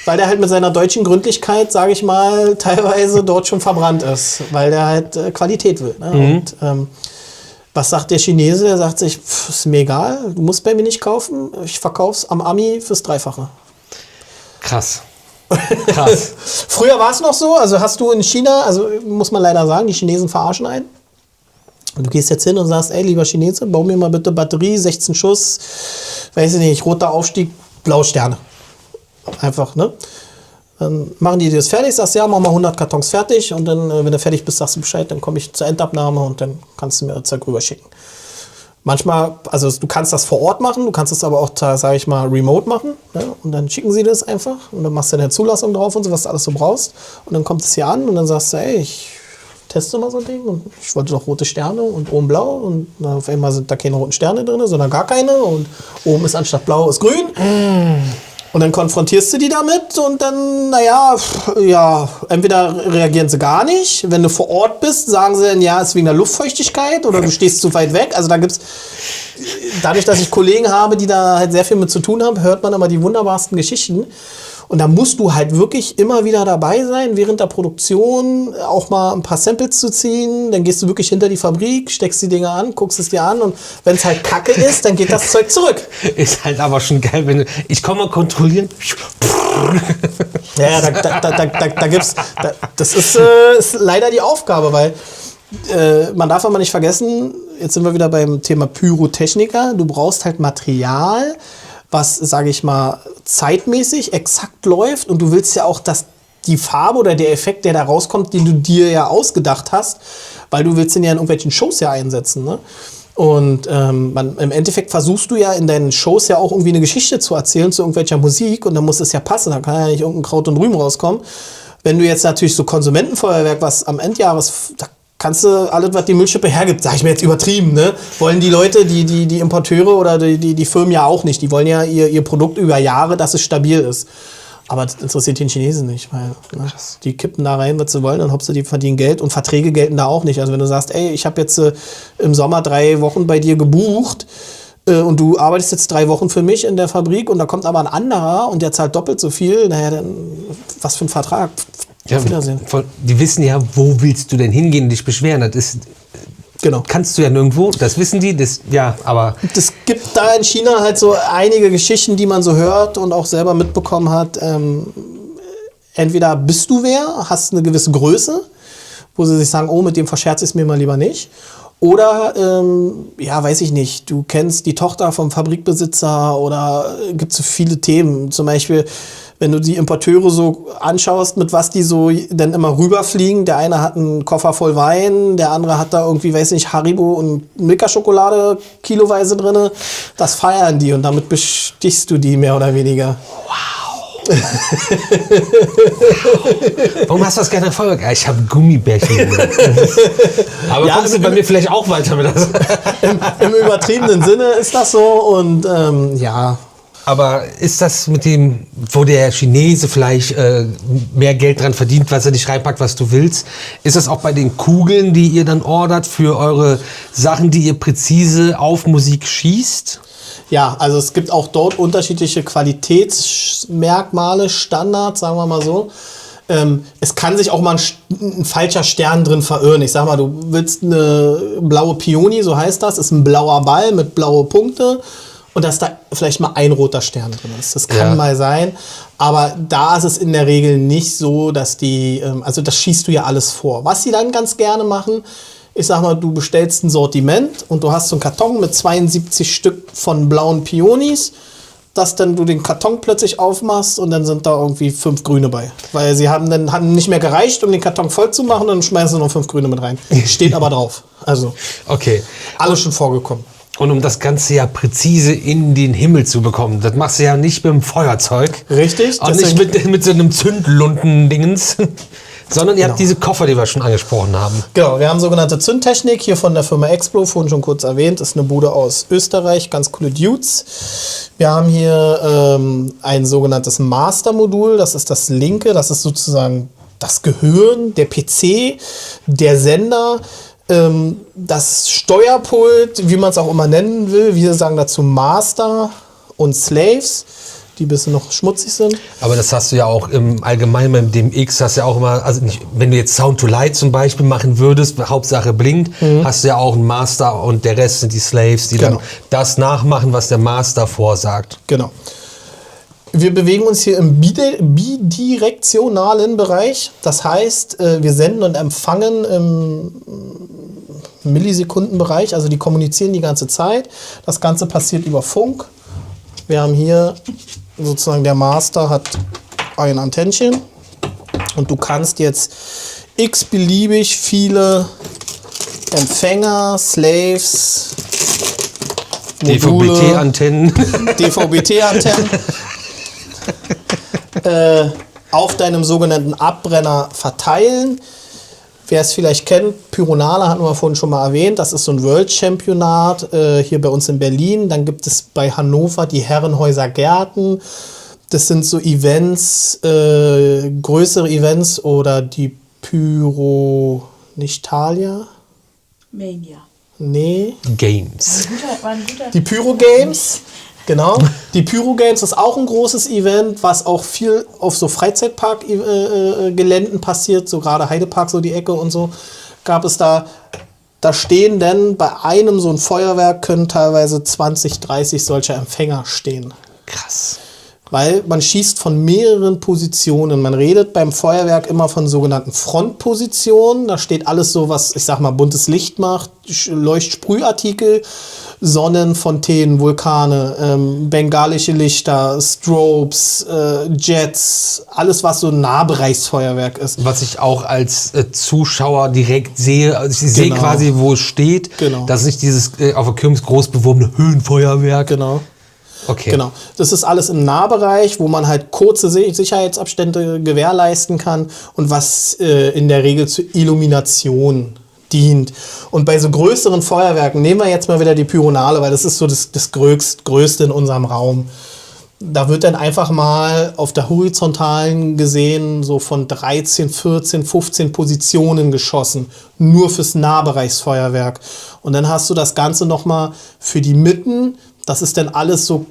Weil der halt mit seiner deutschen Gründlichkeit, sage ich mal, teilweise dort schon verbrannt ist. Weil der halt Qualität will. Ne? Und was sagt der Chinese? Der sagt sich, ist mir egal, du musst bei mir nicht kaufen. Ich verkauf's am Ami fürs Dreifache. Krass. Krass. Früher war es noch so, also hast du in China, also muss man leider sagen, die Chinesen verarschen einen. Und du gehst jetzt hin und sagst, ey, lieber Chinese, bau mir mal bitte Batterie, 16 Schuss, weiß ich nicht, roter Aufstieg, blaue Sterne. Einfach, ne? Dann machen die dir das fertig, sagst, ja, mach mal 100 Kartons fertig und dann, wenn du fertig bist, sagst du Bescheid, dann komme ich zur Endabnahme und dann kannst du mir das Zeug rüberschicken. Manchmal, also du kannst das vor Ort machen, du kannst es aber auch, sage ich mal, remote machen. Ne? Und dann schicken sie das einfach und dann machst du eine Zulassung drauf und so, was du alles so brauchst. Und dann kommt es hier an und dann sagst du, ey, ich teste mal so ein Ding und ich wollte doch rote Sterne und oben blau und auf einmal sind da keine roten Sterne drin, sondern gar keine und oben ist anstatt blau ist grün. Und dann konfrontierst du die damit und dann, naja, ja, entweder reagieren sie gar nicht. Wenn du vor Ort bist, sagen sie dann, ja, ist wegen der Luftfeuchtigkeit oder du stehst zu weit weg. Also da gibt's, dadurch, dass ich Kollegen habe, die da halt sehr viel mit zu tun haben, hört man immer die wunderbarsten Geschichten. Und da musst du halt wirklich immer wieder dabei sein, während der Produktion auch mal ein paar Samples zu ziehen. Dann gehst du wirklich hinter die Fabrik, steckst die Dinger an, guckst es dir an und wenn es halt Kacke ist, dann geht das Zeug zurück. Ist halt aber schon geil, wenn du, ich komme mal kontrollieren. Ja, da gibt's, das ist leider die Aufgabe, weil man darf aber nicht vergessen, jetzt sind wir wieder beim Thema Pyrotechniker, du brauchst halt Material, was, sage ich mal, zeitmäßig exakt läuft und du willst ja auch, dass die Farbe oder der Effekt, der da rauskommt, den du dir ja ausgedacht hast, weil du willst den ja in irgendwelchen Shows ja einsetzen, ne? Und im Endeffekt versuchst du ja in deinen Shows ja auch irgendwie eine Geschichte zu erzählen zu irgendwelcher Musik und dann muss es ja passen, da kann ja nicht irgendein Kraut und Rüben rauskommen. Wenn du jetzt natürlich so Konsumentenfeuerwerk, was am Endjahres, da kannst du alles, was die Müllschippe hergibt, sag ich mir jetzt übertrieben, ne? Wollen die Leute, die Importeure oder die Firmen ja auch nicht. Die wollen ja ihr Produkt über Jahre, dass es stabil ist. Aber das interessiert den Chinesen nicht, weil die kippen da rein, was sie wollen, und Hauptsache die verdienen Geld und Verträge gelten da auch nicht. Also wenn du sagst, ey, ich habe jetzt im Sommer 3 Wochen bei dir gebucht und du arbeitest jetzt 3 Wochen für mich in der Fabrik und da kommt aber ein anderer und der zahlt doppelt so viel, naja, dann was für ein Vertrag. Ja, die wissen ja, wo willst du denn hingehen und dich beschweren. Das ist, genau. Kannst du ja nirgendwo, das wissen die, das, ja, aber... Es gibt da in China halt so einige Geschichten, die man so hört und auch selber mitbekommen hat. Entweder bist du wer, hast eine gewisse Größe, wo sie sich sagen, oh, mit dem verscherze ich es mir mal lieber nicht. Oder, ja, weiß ich nicht, du kennst die Tochter vom Fabrikbesitzer oder gibt es so viele Themen. Zum Beispiel, wenn du die Importeure so anschaust, mit was die so dann immer rüberfliegen. Der eine hat einen Koffer voll Wein, der andere hat da irgendwie, weiß nicht, Haribo und Milka-Schokolade kiloweise drin. Das feiern die und damit bestichst du die mehr oder weniger. Wow. Warum hast du das gerne Feuerwerk? Ich habe Gummibärchen. Aber ja, kommst du bei mir vielleicht auch weiter mit das? Im übertriebenen Sinne ist das so und ja. Aber ist das mit dem, wo der Chinese vielleicht mehr Geld dran verdient, was er nicht reinpackt, was du willst, ist das auch bei den Kugeln, die ihr dann ordert für eure Sachen, die ihr präzise auf Musik schießt? Ja, also es gibt auch dort unterschiedliche Qualitätsmerkmale, Standards, sagen wir mal so. Es kann sich auch mal ein falscher Stern drin verirren. Ich sag mal, du willst eine blaue Pioni, so heißt das, ist ein blauer Ball mit blauen Punkten. Und dass da vielleicht mal ein roter Stern drin ist. Das kann mal sein. Aber da ist es in der Regel nicht so, dass die, also das schießt du ja alles vor. Was sie dann ganz gerne machen, ich sag mal, du bestellst ein Sortiment und du hast so einen Karton mit 72 Stück von blauen Pionis, dass dann du den Karton plötzlich aufmachst und dann sind da irgendwie 5 Grüne bei. Weil sie haben nicht mehr gereicht, um den Karton voll zu machen, und dann schmeißen sie noch 5 Grüne mit rein. Steht aber drauf. Also, okay. Alles schon vorgekommen. Und um das Ganze ja präzise in den Himmel zu bekommen, das machst du ja nicht mit dem Feuerzeug. Richtig. Und nicht mit so einem Zündlunden-Dingens, Sondern ihr Genau. habt diese Koffer, die wir schon angesprochen haben. Genau, wir haben sogenannte Zündtechnik hier von der Firma Explo, vorhin schon kurz erwähnt, ist eine Bude aus Österreich, ganz coole Dudes. Wir haben hier ein sogenanntes Master-Modul, das ist das linke, das ist sozusagen das Gehirn, der PC, der Sender, das Steuerpult, wie man es auch immer nennen will. Wir sagen dazu Master und Slaves, die ein bisschen noch schmutzig sind. Aber das hast du ja auch im Allgemeinen beim DMX, hast du ja auch immer, also nicht, wenn du jetzt Sound to Light zum Beispiel machen würdest, Hauptsache blinkt, hast du ja auch einen Master und der Rest sind die Slaves, die dann Genau. das nachmachen, was der Master vorsagt. Genau. Wir bewegen uns hier im bidirektionalen Bereich. Das heißt, wir senden und empfangen im Millisekundenbereich, also die kommunizieren die ganze Zeit. Das Ganze passiert über Funk. Wir haben hier sozusagen, der Master hat ein Antennchen und du kannst jetzt x-beliebig viele Empfänger, Slaves, Module, DVB-T-Antennen. DVB-T-Antennen auf deinem sogenannten Abbrenner verteilen. Wer es vielleicht kennt, Pyronale hatten wir vorhin schon mal erwähnt. Das ist so ein World Championat hier bei uns in Berlin. Dann gibt es bei Hannover die Herrenhäuser Gärten. Das sind so Events, größere Events oder die Pyro... Nicht Thalia? Mania. Nee. Games. War ein guter Die Pyro Games, genau. Die Pyro Games ist auch ein großes Event, was auch viel auf so Freizeitpark-Geländen passiert, so gerade Heidepark, so die Ecke und so, gab es da stehen denn bei einem so ein Feuerwerk können teilweise 20, 30 solcher Empfänger stehen. Krass. Weil man schießt von mehreren Positionen. Man redet beim Feuerwerk immer von sogenannten Frontpositionen. Da steht alles so, was, ich sag mal, buntes Licht macht, Leuchtsprühartikel, Sonnen, Fontänen, Vulkane, bengalische Lichter, Strobes, Jets, alles, was so ein Nahbereichsfeuerwerk ist. Was ich auch als Zuschauer direkt sehe, also ich sehe Genau. quasi, wo es steht. Genau. Das ist nicht dieses auf der Kirmes groß beworbene Höhenfeuerwerk. Genau. Okay. Genau. Das ist alles im Nahbereich, wo man halt kurze Sicherheitsabstände gewährleisten kann und was in der Regel zur Illumination dient. Und bei so größeren Feuerwerken, nehmen wir jetzt mal wieder die Pyronale, weil das ist so das Größte in unserem Raum. Da wird dann einfach mal auf der horizontalen gesehen so von 13, 14, 15 Positionen geschossen. Nur fürs Nahbereichsfeuerwerk. Und dann hast du das Ganze nochmal für die Mitten. Das ist dann alles so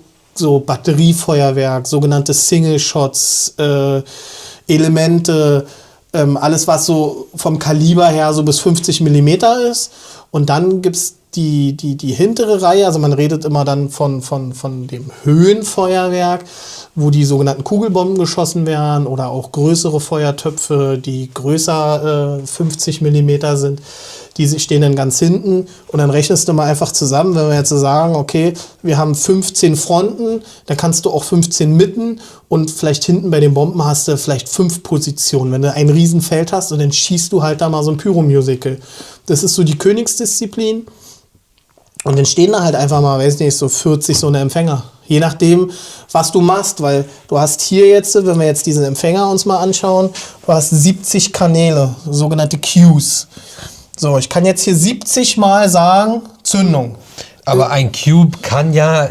Batteriefeuerwerk, sogenannte Single-Shots, Elemente, alles was so vom Kaliber her so bis 50 Millimeter ist. Und dann gibt es die hintere Reihe, also man redet immer dann von dem Höhenfeuerwerk, wo die sogenannten Kugelbomben geschossen werden oder auch größere Feuertöpfe, die größer 50 Millimeter sind. Die stehen dann ganz hinten und dann rechnest du mal einfach zusammen, wenn wir jetzt so sagen, okay, wir haben 15 Fronten, dann kannst du auch 15 Mitten und vielleicht hinten bei den Bomben hast du vielleicht 5 Positionen. Wenn du ein Riesenfeld hast und dann schießt du halt da mal so ein Pyro-Musical. Das ist so die Königsdisziplin. Und dann stehen da halt einfach mal, weiß nicht, so 40 so eine Empfänger. Je nachdem, was du machst, weil du hast hier jetzt, wenn wir jetzt diesen Empfänger uns mal anschauen, du hast 70 Kanäle, sogenannte Cues. So, ich kann jetzt hier 70 Mal sagen, Zündung. Aber ein Cube kann ja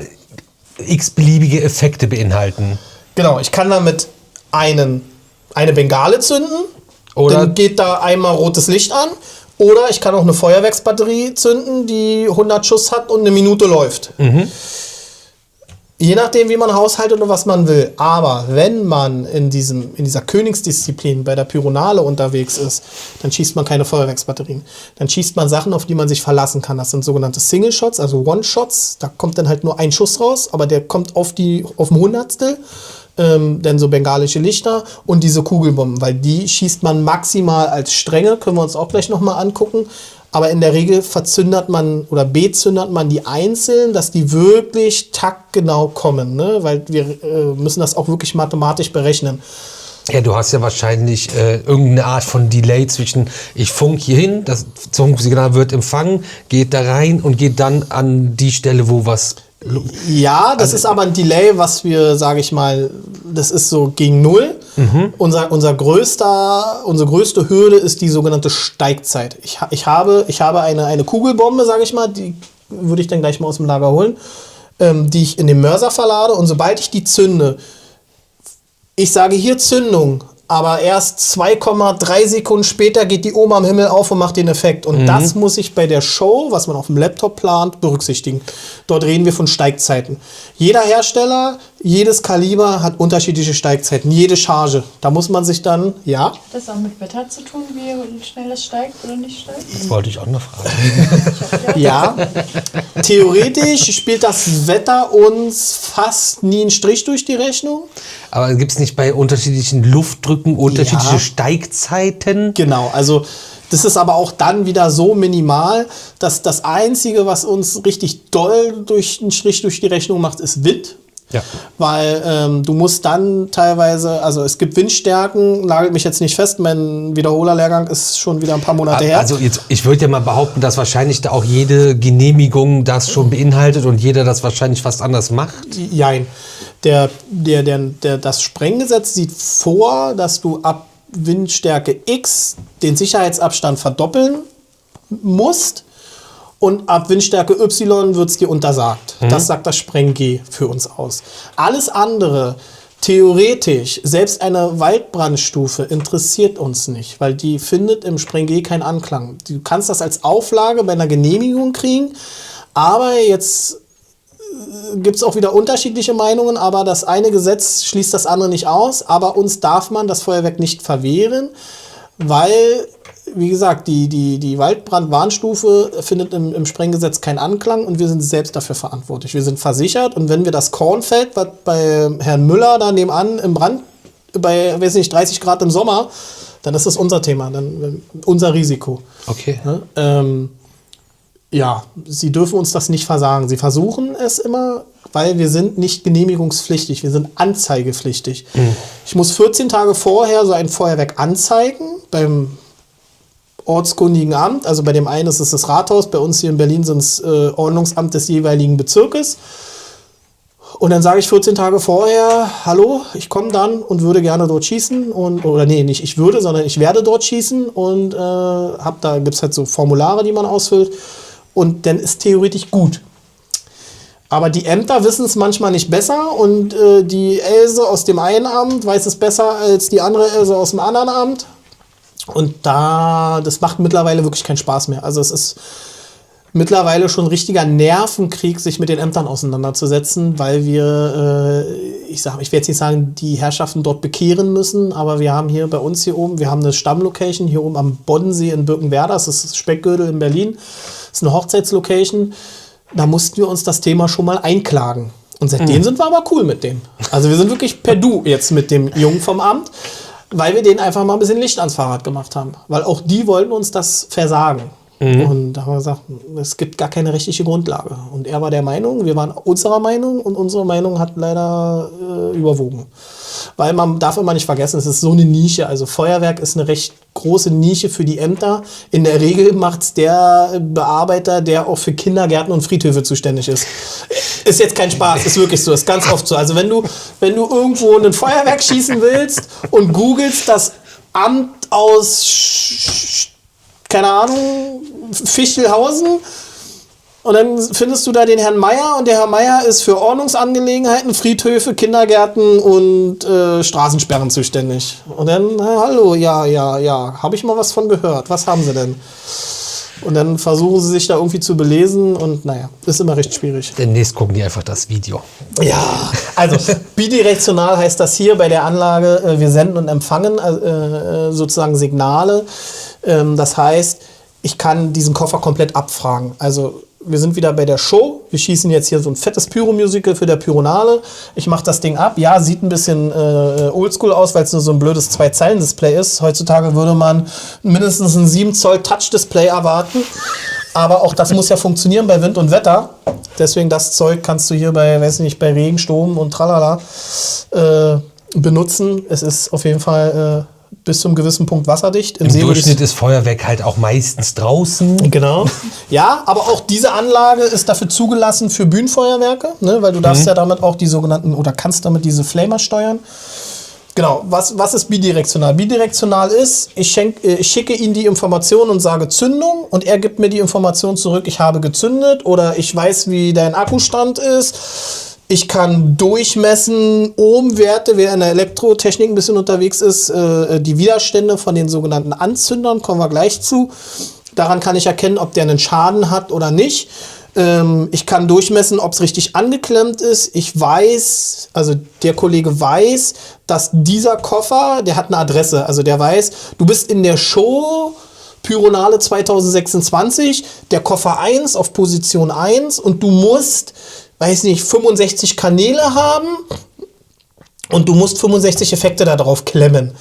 x-beliebige Effekte beinhalten. Genau, ich kann damit eine Bengale zünden, Oder- dann geht da einmal rotes Licht an. Oder ich kann auch eine Feuerwerksbatterie zünden, die 100 Schuss hat und eine Minute läuft. Je nachdem, wie man haushaltet und was man will. Aber wenn man in dieser Königsdisziplin bei der Pyronale unterwegs ist, dann schießt man keine Feuerwerksbatterien. Dann schießt man Sachen, auf die man sich verlassen kann. Das sind sogenannte Single-Shots, also One-Shots. Da kommt dann halt nur ein Schuss raus, aber der kommt auf dem Hundertstel. Denn so bengalische Lichter und diese Kugelbomben, weil die schießt man maximal als Stränge, können wir uns auch gleich nochmal angucken. Aber in der Regel verzündert man oder bezündert man die einzeln, dass die wirklich taktgenau kommen, ne? Weil wir müssen das auch wirklich mathematisch berechnen. Ja, du hast ja wahrscheinlich irgendeine Art von Delay zwischen ich funk hier hin, das Funksignal wird empfangen, geht da rein und geht dann an die Stelle, wo was Ja, das ist aber ein Delay, was wir, sage ich mal, das ist so gegen Null. Unsere größte Hürde ist die sogenannte Steigzeit. Ich habe eine Kugelbombe, sage ich mal, die würde ich dann gleich mal aus dem Lager holen, die ich in den Mörser verlade, und sobald ich die zünde, ich sage hier Zündung, aber erst 2,3 Sekunden später geht die Oma am Himmel auf und macht den Effekt. Und das muss ich bei der Show, was man auf dem Laptop plant, berücksichtigen. Dort reden wir von Steigzeiten. Jeder Hersteller, jedes Kaliber hat unterschiedliche Steigzeiten, jede Charge. Da muss man sich dann, ja. Hat das auch mit Wetter zu tun, wie schnell das steigt oder nicht steigt? Das wollte ich auch noch fragen. Ja, theoretisch spielt das Wetter uns fast nie einen Strich durch die Rechnung. Aber gibt es nicht bei unterschiedlichen Luftdrücken unterschiedliche Steigzeiten? Genau, also das ist aber auch dann wieder so minimal, dass das Einzige, was uns richtig doll durch einen Strich durch die Rechnung macht, ist Wind. Ja. Weil du musst dann teilweise, also es gibt Windstärken, nagelt mich jetzt nicht fest, mein Wiederholerlehrgang ist schon wieder ein paar Monate her. Also jetzt, ich würde ja mal behaupten, dass wahrscheinlich da auch jede Genehmigung das schon beinhaltet und jeder das wahrscheinlich fast anders macht. Jein. Das Sprenggesetz sieht vor, dass du ab Windstärke X den Sicherheitsabstand verdoppeln musst. Und ab Windstärke Y wird es dir untersagt. Das sagt das Spreng-G für uns aus. Alles andere, theoretisch, selbst eine Waldbrandstufe, interessiert uns nicht, weil die findet im Spreng-G keinen Anklang. Du kannst das als Auflage bei einer Genehmigung kriegen, aber jetzt gibt es auch wieder unterschiedliche Meinungen, aber das eine Gesetz schließt das andere nicht aus. Aber uns darf man das Feuerwerk nicht verwehren, weil, wie gesagt, die Waldbrandwarnstufe findet im Sprenggesetz keinen Anklang und wir sind selbst dafür verantwortlich. Wir sind versichert, und wenn wir das Kornfeld, was bei Herrn Müller da nebenan im Brand, bei, weiß nicht, 30 Grad im Sommer, dann ist das unser Thema, dann unser Risiko. Okay. Ja, sie dürfen uns das nicht versagen. Sie versuchen es immer, weil wir sind nicht genehmigungspflichtig, wir sind anzeigepflichtig. Ich muss 14 Tage vorher so ein Feuerwerk anzeigen beim ortskundigen Amt. Also bei dem einen ist es das Rathaus, bei uns hier in Berlin sind es Ordnungsamt des jeweiligen Bezirkes. Und dann sage ich 14 Tage vorher, hallo, ich komme dann und würde gerne dort schießen. Oder nee, nicht ich würde, sondern ich werde dort schießen. Und da gibt es halt so Formulare, die man ausfüllt. Und dann ist theoretisch gut. Aber die Ämter wissen es manchmal nicht besser. Und die Else aus dem einen Amt weiß es besser als die andere Else aus dem anderen Amt. Und das macht mittlerweile wirklich keinen Spaß mehr. Also es ist mittlerweile schon ein richtiger Nervenkrieg, sich mit den Ämtern auseinanderzusetzen, weil wir, ich werde jetzt nicht sagen, die Herrschaften dort bekehren müssen, aber wir haben hier bei uns hier oben, wir haben eine Stammlocation hier oben am Bodensee in Birkenwerder, das ist das Speckgürtel in Berlin, das ist eine Hochzeitslocation, da mussten wir uns das Thema schon mal einklagen. Und seitdem sind wir aber cool mit dem. Also wir sind wirklich per Du jetzt mit dem Jungen vom Amt, weil wir denen einfach mal ein bisschen Licht ans Fahrrad gemacht haben. Weil auch die wollten uns das versagen. Und da haben wir gesagt, es gibt gar keine rechtliche Grundlage. Und er war der Meinung, wir waren unserer Meinung, und unsere Meinung hat leider überwogen. Weil man darf immer nicht vergessen, es ist so eine Nische. Also Feuerwerk ist eine recht große Nische für die Ämter. In der Regel macht es der Bearbeiter, der auch für Kindergärten und Friedhöfe zuständig ist. Ist jetzt kein Spaß, ist wirklich so, ist ganz oft so. Also wenn du irgendwo ein Feuerwerk schießen willst und googelst das Amt aus keine Ahnung, Fichtelhausen, und dann findest du da den Herrn Meier, und der Herr Meier ist für Ordnungsangelegenheiten, Friedhöfe, Kindergärten und Straßensperren zuständig. Und dann, hallo, ja, habe ich mal was von gehört, was haben Sie denn? Und dann versuchen sie sich da irgendwie zu belesen, und naja, ist immer recht schwierig. Demnächst gucken die einfach das Video. Ja, also bidirektional heißt das hier bei der Anlage, wir senden und empfangen sozusagen Signale. Das heißt, ich kann diesen Koffer komplett abfragen. Also wir sind wieder bei der Show. Wir schießen jetzt hier so ein fettes Pyro-Musical für der Pyronale. Ich mache das Ding ab. Ja, sieht ein bisschen oldschool aus, weil es nur so ein blödes 2-Zeilen-Display ist. Heutzutage würde man mindestens ein 7 Zoll Touch-Display erwarten. Aber auch das muss ja funktionieren bei Wind und Wetter. Deswegen das Zeug kannst du hier bei Regen, Sturm und Tralala benutzen. Es ist auf jeden Fall bis zum gewissen Punkt wasserdicht. Im Durchschnitt ist Feuerwerk halt auch meistens draußen. Genau. Ja, aber auch diese Anlage ist dafür zugelassen für Bühnenfeuerwerke, ne? Weil du darfst ja damit auch die sogenannten, oder kannst damit diese Flamer steuern. Genau, was ist bidirektional? Bidirektional ist, ich schicke ihm die Information und sage Zündung und er gibt mir die Information zurück, ich habe gezündet oder ich weiß, wie dein Akkustand ist. Ich kann durchmessen, Ohmwerte, wer in der Elektrotechnik ein bisschen unterwegs ist, die Widerstände von den sogenannten Anzündern, kommen wir gleich zu. Daran kann ich erkennen, ob der einen Schaden hat oder nicht. Ich kann durchmessen, ob es richtig angeklemmt ist. Ich weiß, also der Kollege weiß, dass dieser Koffer, der hat eine Adresse. Also der weiß, du bist in der Show Pyronale 2026, der Koffer 1 auf Position 1 und du musst, weiß nicht, 65 Kanäle haben und du musst 65 Effekte da drauf klemmen.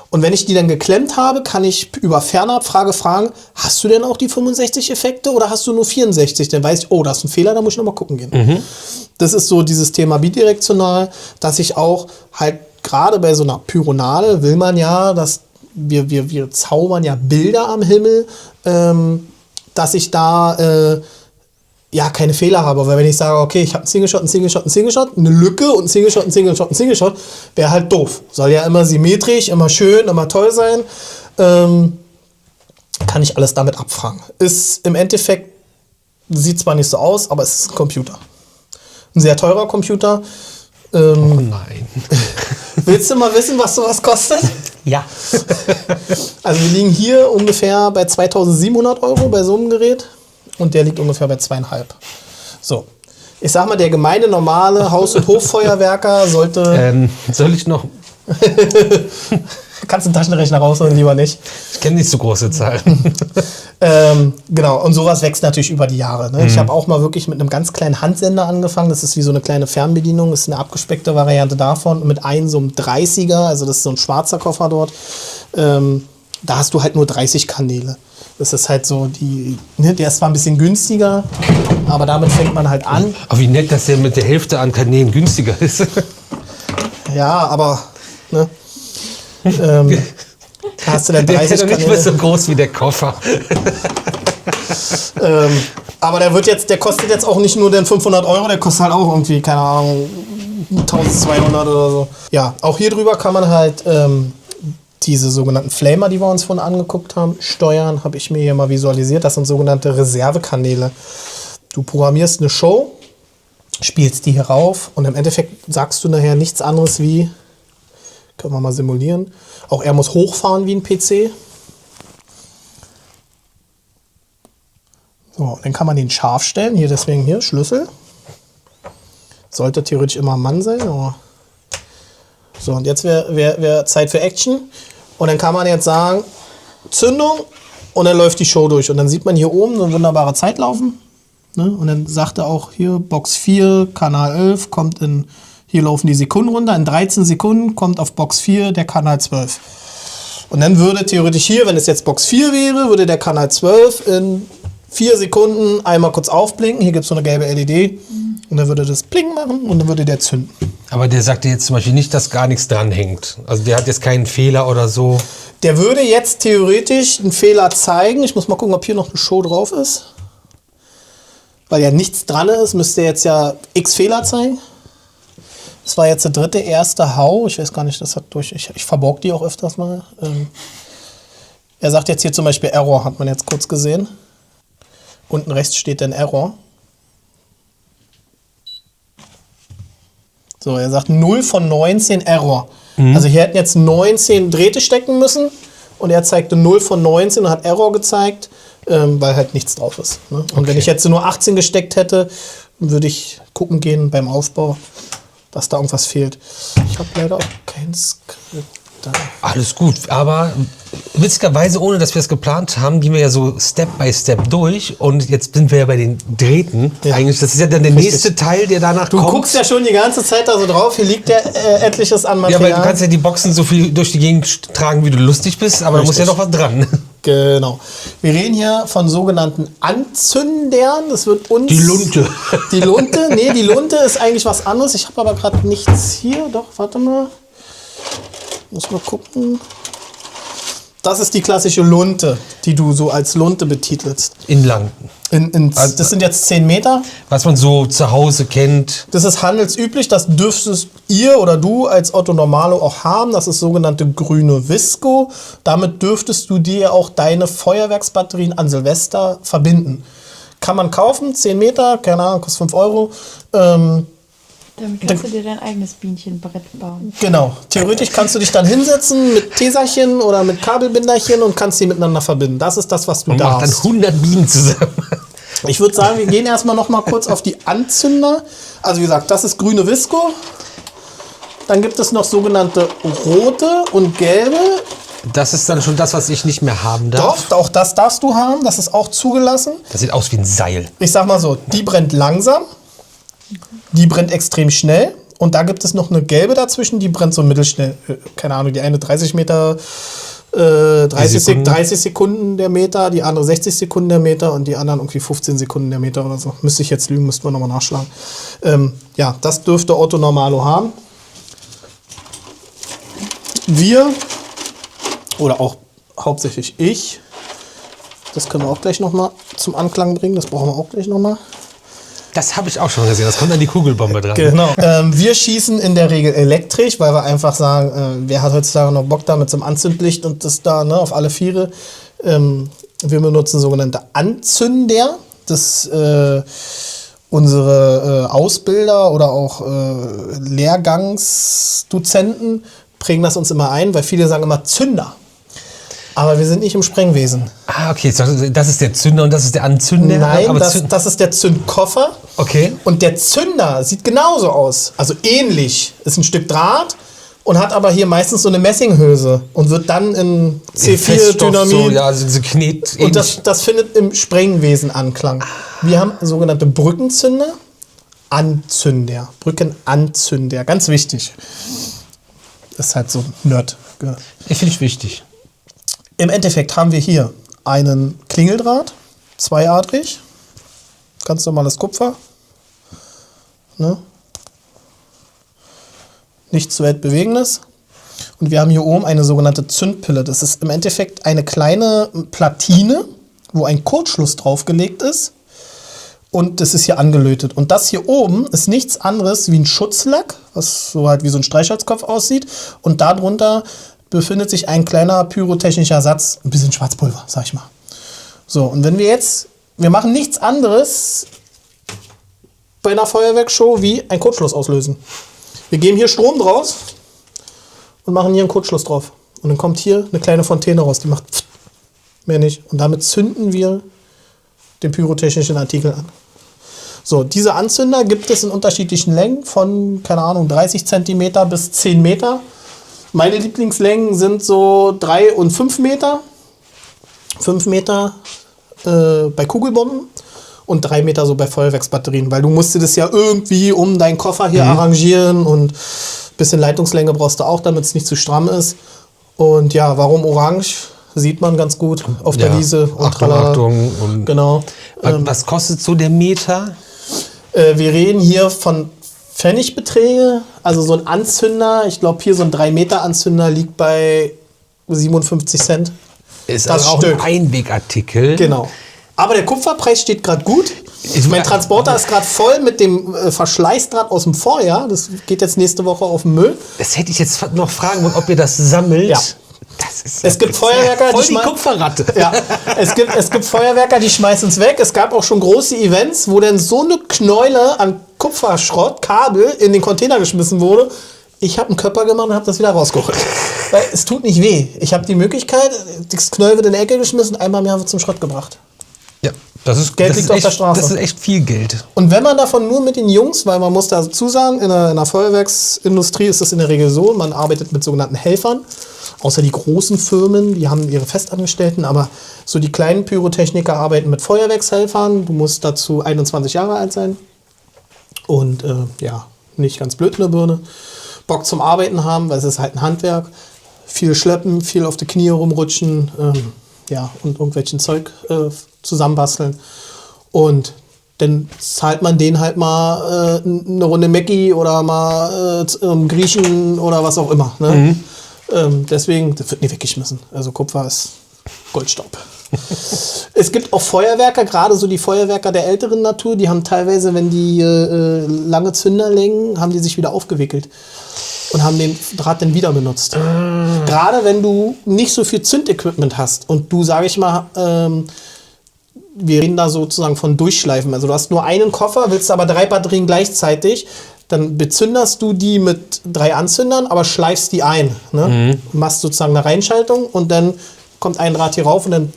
Und wenn ich die dann geklemmt habe, kann ich über Fernabfrage fragen, hast du denn auch die 65 Effekte oder hast du nur 64? Dann weiß ich, oh, das ist ein Fehler, da muss ich nochmal gucken gehen. Das ist so dieses Thema bidirektional, dass ich auch halt gerade bei so einer Pyronale will man ja, dass wir zaubern ja Bilder am Himmel, dass ich da ja keine Fehler habe. Weil wenn ich sage, okay, ich habe einen Single-Shot, eine Lücke und einen Single-Shot, einen Single-Shot, wäre halt doof. Soll ja immer symmetrisch, immer schön, immer toll sein. Kann ich alles damit abfragen. Ist im Endeffekt, sieht zwar nicht so aus, aber es ist ein Computer. Ein sehr teurer Computer. Oh nein. Willst du mal wissen, was sowas kostet? Ja. Also wir liegen hier ungefähr bei 2.700 € bei so einem Gerät. Und der liegt ungefähr bei 2,5. So, ich sag mal, der gemeine, normale Haus- und Hoffeuerwerker sollte... Soll ich noch... Kannst du den Taschenrechner rausholen, lieber nicht. Ich kenne nicht so große Zahlen. Genau, und sowas wächst natürlich über die Jahre. Ne? Ich habe auch mal wirklich mit einem ganz kleinen Handsender angefangen. Das ist wie so eine kleine Fernbedienung. Das ist eine abgespeckte Variante davon. Mit einem so einem 30er, also das ist so ein schwarzer Koffer dort. Da hast du halt nur 30 Kanäle. Das ist halt so der ist zwar ein bisschen günstiger, aber damit fängt man halt an. Aber wie nett, dass der mit der Hälfte an Kanälen günstiger ist. Ja, aber ne, hast du dann Der ist 30 ja doch nicht Kanäle. mehr so groß wie der Koffer. Aber der kostet jetzt auch nicht nur den 500 €, der kostet halt auch irgendwie, keine Ahnung, 1200 oder so. Ja, auch hier drüber kann man halt diese sogenannten Flamer, die wir uns vorhin angeguckt haben, steuern, habe ich mir hier mal visualisiert. Das sind sogenannte Reservekanäle. Du programmierst eine Show, spielst die hier rauf und im Endeffekt sagst du nachher nichts anderes wie, können wir mal simulieren, auch er muss hochfahren wie ein PC. So, dann kann man den scharf stellen, hier deswegen hier, Schlüssel. Sollte theoretisch immer ein Mann sein, aber so, und jetzt wäre Zeit für Action. Und dann kann man jetzt sagen, Zündung und dann läuft die Show durch. Und dann sieht man hier oben so eine wunderbare Zeit laufen. Ne? Und dann sagt er auch hier, Box 4, Kanal 11, hier laufen die Sekunden runter. In 13 Sekunden kommt auf Box 4 der Kanal 12. Und dann würde theoretisch hier, wenn es jetzt Box 4 wäre, würde der Kanal 12 in 4 Sekunden einmal kurz aufblinken. Hier gibt es so eine gelbe LED. Und dann würde das Bling machen und dann würde der zünden. Aber der sagt dir jetzt zum Beispiel nicht, dass gar nichts dran hängt. Also der hat jetzt keinen Fehler oder so. Der würde jetzt theoretisch einen Fehler zeigen. Ich muss mal gucken, ob hier noch eine Show drauf ist. Weil ja nichts dran ist, müsste jetzt ja X Fehler zeigen. Das war jetzt der erste Hau. Ich weiß gar nicht, das hat durch. Ich verborg die auch öfters mal. Er sagt jetzt hier zum Beispiel Error, hat man jetzt kurz gesehen. Unten rechts steht dann Error. So, er sagt 0 von 19 Error. Also hier hätten jetzt 19 Drähte stecken müssen und er zeigte 0 von 19 und hat Error gezeigt, weil halt nichts drauf ist. Ne? Und Okay. wenn ich jetzt nur 18 gesteckt hätte, würde ich gucken gehen beim Aufbau, dass da irgendwas fehlt. Ich habe leider auch kein Skript da. Alles gut, aber witzigerweise, ohne dass wir es geplant haben, gehen wir ja so Step by Step durch und jetzt sind wir ja bei den Drähten. Ja. Eigentlich, das ist ja dann der nächste Teil, der danach Du kommt. guckst ja schon die ganze Zeit da so drauf, hier liegt ja etliches an Ja, Material. weil du kannst ja die Boxen so viel durch die Gegend tragen, wie du lustig bist, aber da muss ja Richtig. noch was dran. Genau. Wir reden hier von sogenannten Anzündern. Das wird uns... Die Lunte. Die Lunte? Nee, die Lunte ist eigentlich was anderes. Ich habe aber gerade nichts hier. Doch, warte mal. Muss mal gucken. Das ist die klassische Lunte, die du so als Lunte betitelst. In lang. Das sind jetzt 10 Meter. Was man so zu Hause kennt. Das ist handelsüblich, das dürftest ihr oder du als Otto Normalo auch haben. Das ist sogenannte grüne Visco. Damit dürftest du dir auch deine Feuerwerksbatterien an Silvester verbinden. Kann man kaufen, 10 Meter, keine Ahnung, kostet 5 Euro. Damit kannst du dir dein eigenes Bienchenbrett bauen. Genau. Theoretisch kannst du dich dann hinsetzen mit Teserchen oder mit Kabelbinderchen und kannst sie miteinander verbinden. Das ist das, was du Man macht dann darfst. 100 Bienen zusammen. Ich würde sagen, wir gehen erstmal noch mal kurz auf die Anzünder. Also wie gesagt, das ist grüne Visco. Dann gibt es noch sogenannte rote und gelbe. Das ist dann schon das, was ich nicht mehr haben darf. Doch, auch das darfst du haben. Das ist auch zugelassen. Das sieht aus wie ein Seil. Ich sag mal so, die brennt langsam. Die brennt extrem schnell. Und da gibt es noch eine gelbe dazwischen, die brennt so mittelschnell. Keine Ahnung, die eine 30 Meter, 30 Sekunden der Meter, die andere 60 Sekunden der Meter und die anderen irgendwie 15 Sekunden der Meter oder so. Müsste ich jetzt lügen, müssten wir nochmal nachschlagen. Ja, das dürfte Otto Normalo haben. Wir, oder auch hauptsächlich ich, das können wir auch gleich nochmal zum Anklang bringen, das brauchen wir auch gleich nochmal. Das habe ich auch schon gesehen. Das kommt an die Kugelbombe dran. Genau. Wir schießen in der Regel elektrisch, weil wir einfach sagen, wer hat heutzutage noch Bock da mit so einem Anzündlicht und das da auf alle Viere. Wir benutzen sogenannte Anzünder. Das unsere Ausbilder oder auch Lehrgangsdozenten prägen das uns immer ein, weil viele sagen immer Zünder. Aber wir sind nicht im Sprengwesen. Ah, okay. Das ist der Zünder und das ist der Anzünder. Nein, aber das ist der Zündkoffer. Okay. Und der Zünder sieht genauso aus. Also ähnlich. Ist ein Stück Draht und hat aber hier meistens so eine Messinghülse und wird dann in C4-Dynamit. So, ja, so Knet. Und das findet im Sprengwesen Anklang. Wir haben sogenannte Brückenzünder, Anzünder. Brückenanzünder. Ganz wichtig. Das ist halt so Nerd. Finde ich wichtig. Im Endeffekt haben wir hier einen Klingeldraht, zweiadrig, ganz normales Kupfer, ne? Nichts Weltbewegendes. Und wir haben hier oben eine sogenannte Zündpille. Das ist im Endeffekt eine kleine Platine, wo ein Kurzschluss draufgelegt ist. Und das ist hier angelötet. Und das hier oben ist nichts anderes wie ein Schutzlack, was so halt wie so ein Streichholzkopf aussieht. Und darunter befindet sich ein kleiner pyrotechnischer Satz, ein bisschen Schwarzpulver, sag ich mal. So, und wenn wir machen nichts anderes bei einer Feuerwerksshow wie einen Kurzschluss auslösen. Wir geben hier Strom draus und machen hier einen Kurzschluss drauf. Und dann kommt hier eine kleine Fontäne raus, die macht pft, mehr nicht. Und damit zünden wir den pyrotechnischen Artikel an. So, diese Anzünder gibt es in unterschiedlichen Längen von, keine Ahnung, 30 cm bis 10 Meter. Meine Lieblingslängen sind so 3 und 5 Meter. 5 Meter bei Kugelbomben und 3 Meter so bei Feuerwerksbatterien. Weil du musst dir das ja irgendwie um deinen Koffer hier arrangieren und ein bisschen Leitungslänge brauchst du auch, damit es nicht zu stramm ist. Und ja, warum orange? Sieht man ganz gut auf der Wiese. Achtung. Und genau. Was kostet so der Meter? Wir reden hier von Pfennigbeträge, also so ein Anzünder, ich glaube hier so ein 3 Meter Anzünder liegt bei 57 Cent. Ist das auch ein Einwegartikel. Genau. Aber der Kupferpreis steht gerade gut. Mein Transporter ist gerade voll mit dem Verschleißdraht aus dem Vorjahr. Das geht jetzt nächste Woche auf den Müll. Das hätte ich jetzt noch fragen wollen, ob ihr das sammelt. Ja. Es gibt Feuerwerker, voll die Kupferratte. Ja, es gibt Feuerwerker, die schmeißen es weg. Es gab auch schon große Events, wo dann so eine Knäule an Kupferschrott, Kabel in den Container geschmissen wurde. Ich habe einen Körper gemacht und habe das wieder rausgeholt. Weil es tut nicht weh. Ich habe die Möglichkeit, das Knäuel wird in die Ecke geschmissen, einmal im Jahr wird zum Schrott gebracht. Ja, Geld liegt auf der Straße. Das ist echt viel Geld. Und wenn man davon nur mit den Jungs, weil man muss dazu sagen, in der Feuerwerksindustrie ist das in der Regel so, man arbeitet mit sogenannten Helfern. Außer die großen Firmen, die haben ihre Festangestellten, aber so die kleinen Pyrotechniker arbeiten mit Feuerwerkshelfern. Du musst dazu 21 Jahre alt sein und ja, nicht ganz blöd in der Birne. Bock zum Arbeiten haben, weil es ist halt ein Handwerk. Viel schleppen, viel auf die Knie rumrutschen, ja, und irgendwelchen Zeug zusammenbasteln. Und dann zahlt man denen halt mal eine Runde Mackie oder mal Griechen oder was auch immer. Ne? Deswegen, das wird nie weggeschmissen. Also Kupfer ist Goldstaub. Es gibt auch Feuerwerker, gerade so die Feuerwerker der älteren Natur, die haben teilweise, wenn die lange Zünderlängen, haben die sich wieder aufgewickelt und haben den Draht dann wieder benutzt. Gerade wenn du nicht so viel Zündequipment hast und du, sage ich mal, wir reden da sozusagen von Durchschleifen. Also du hast nur einen Koffer, willst aber 3 Batterien gleichzeitig, dann bezünderst du die mit 3 Anzündern, aber schleifst die ein. Ne? Machst sozusagen eine Reinschaltung und dann kommt ein Draht hier rauf und dann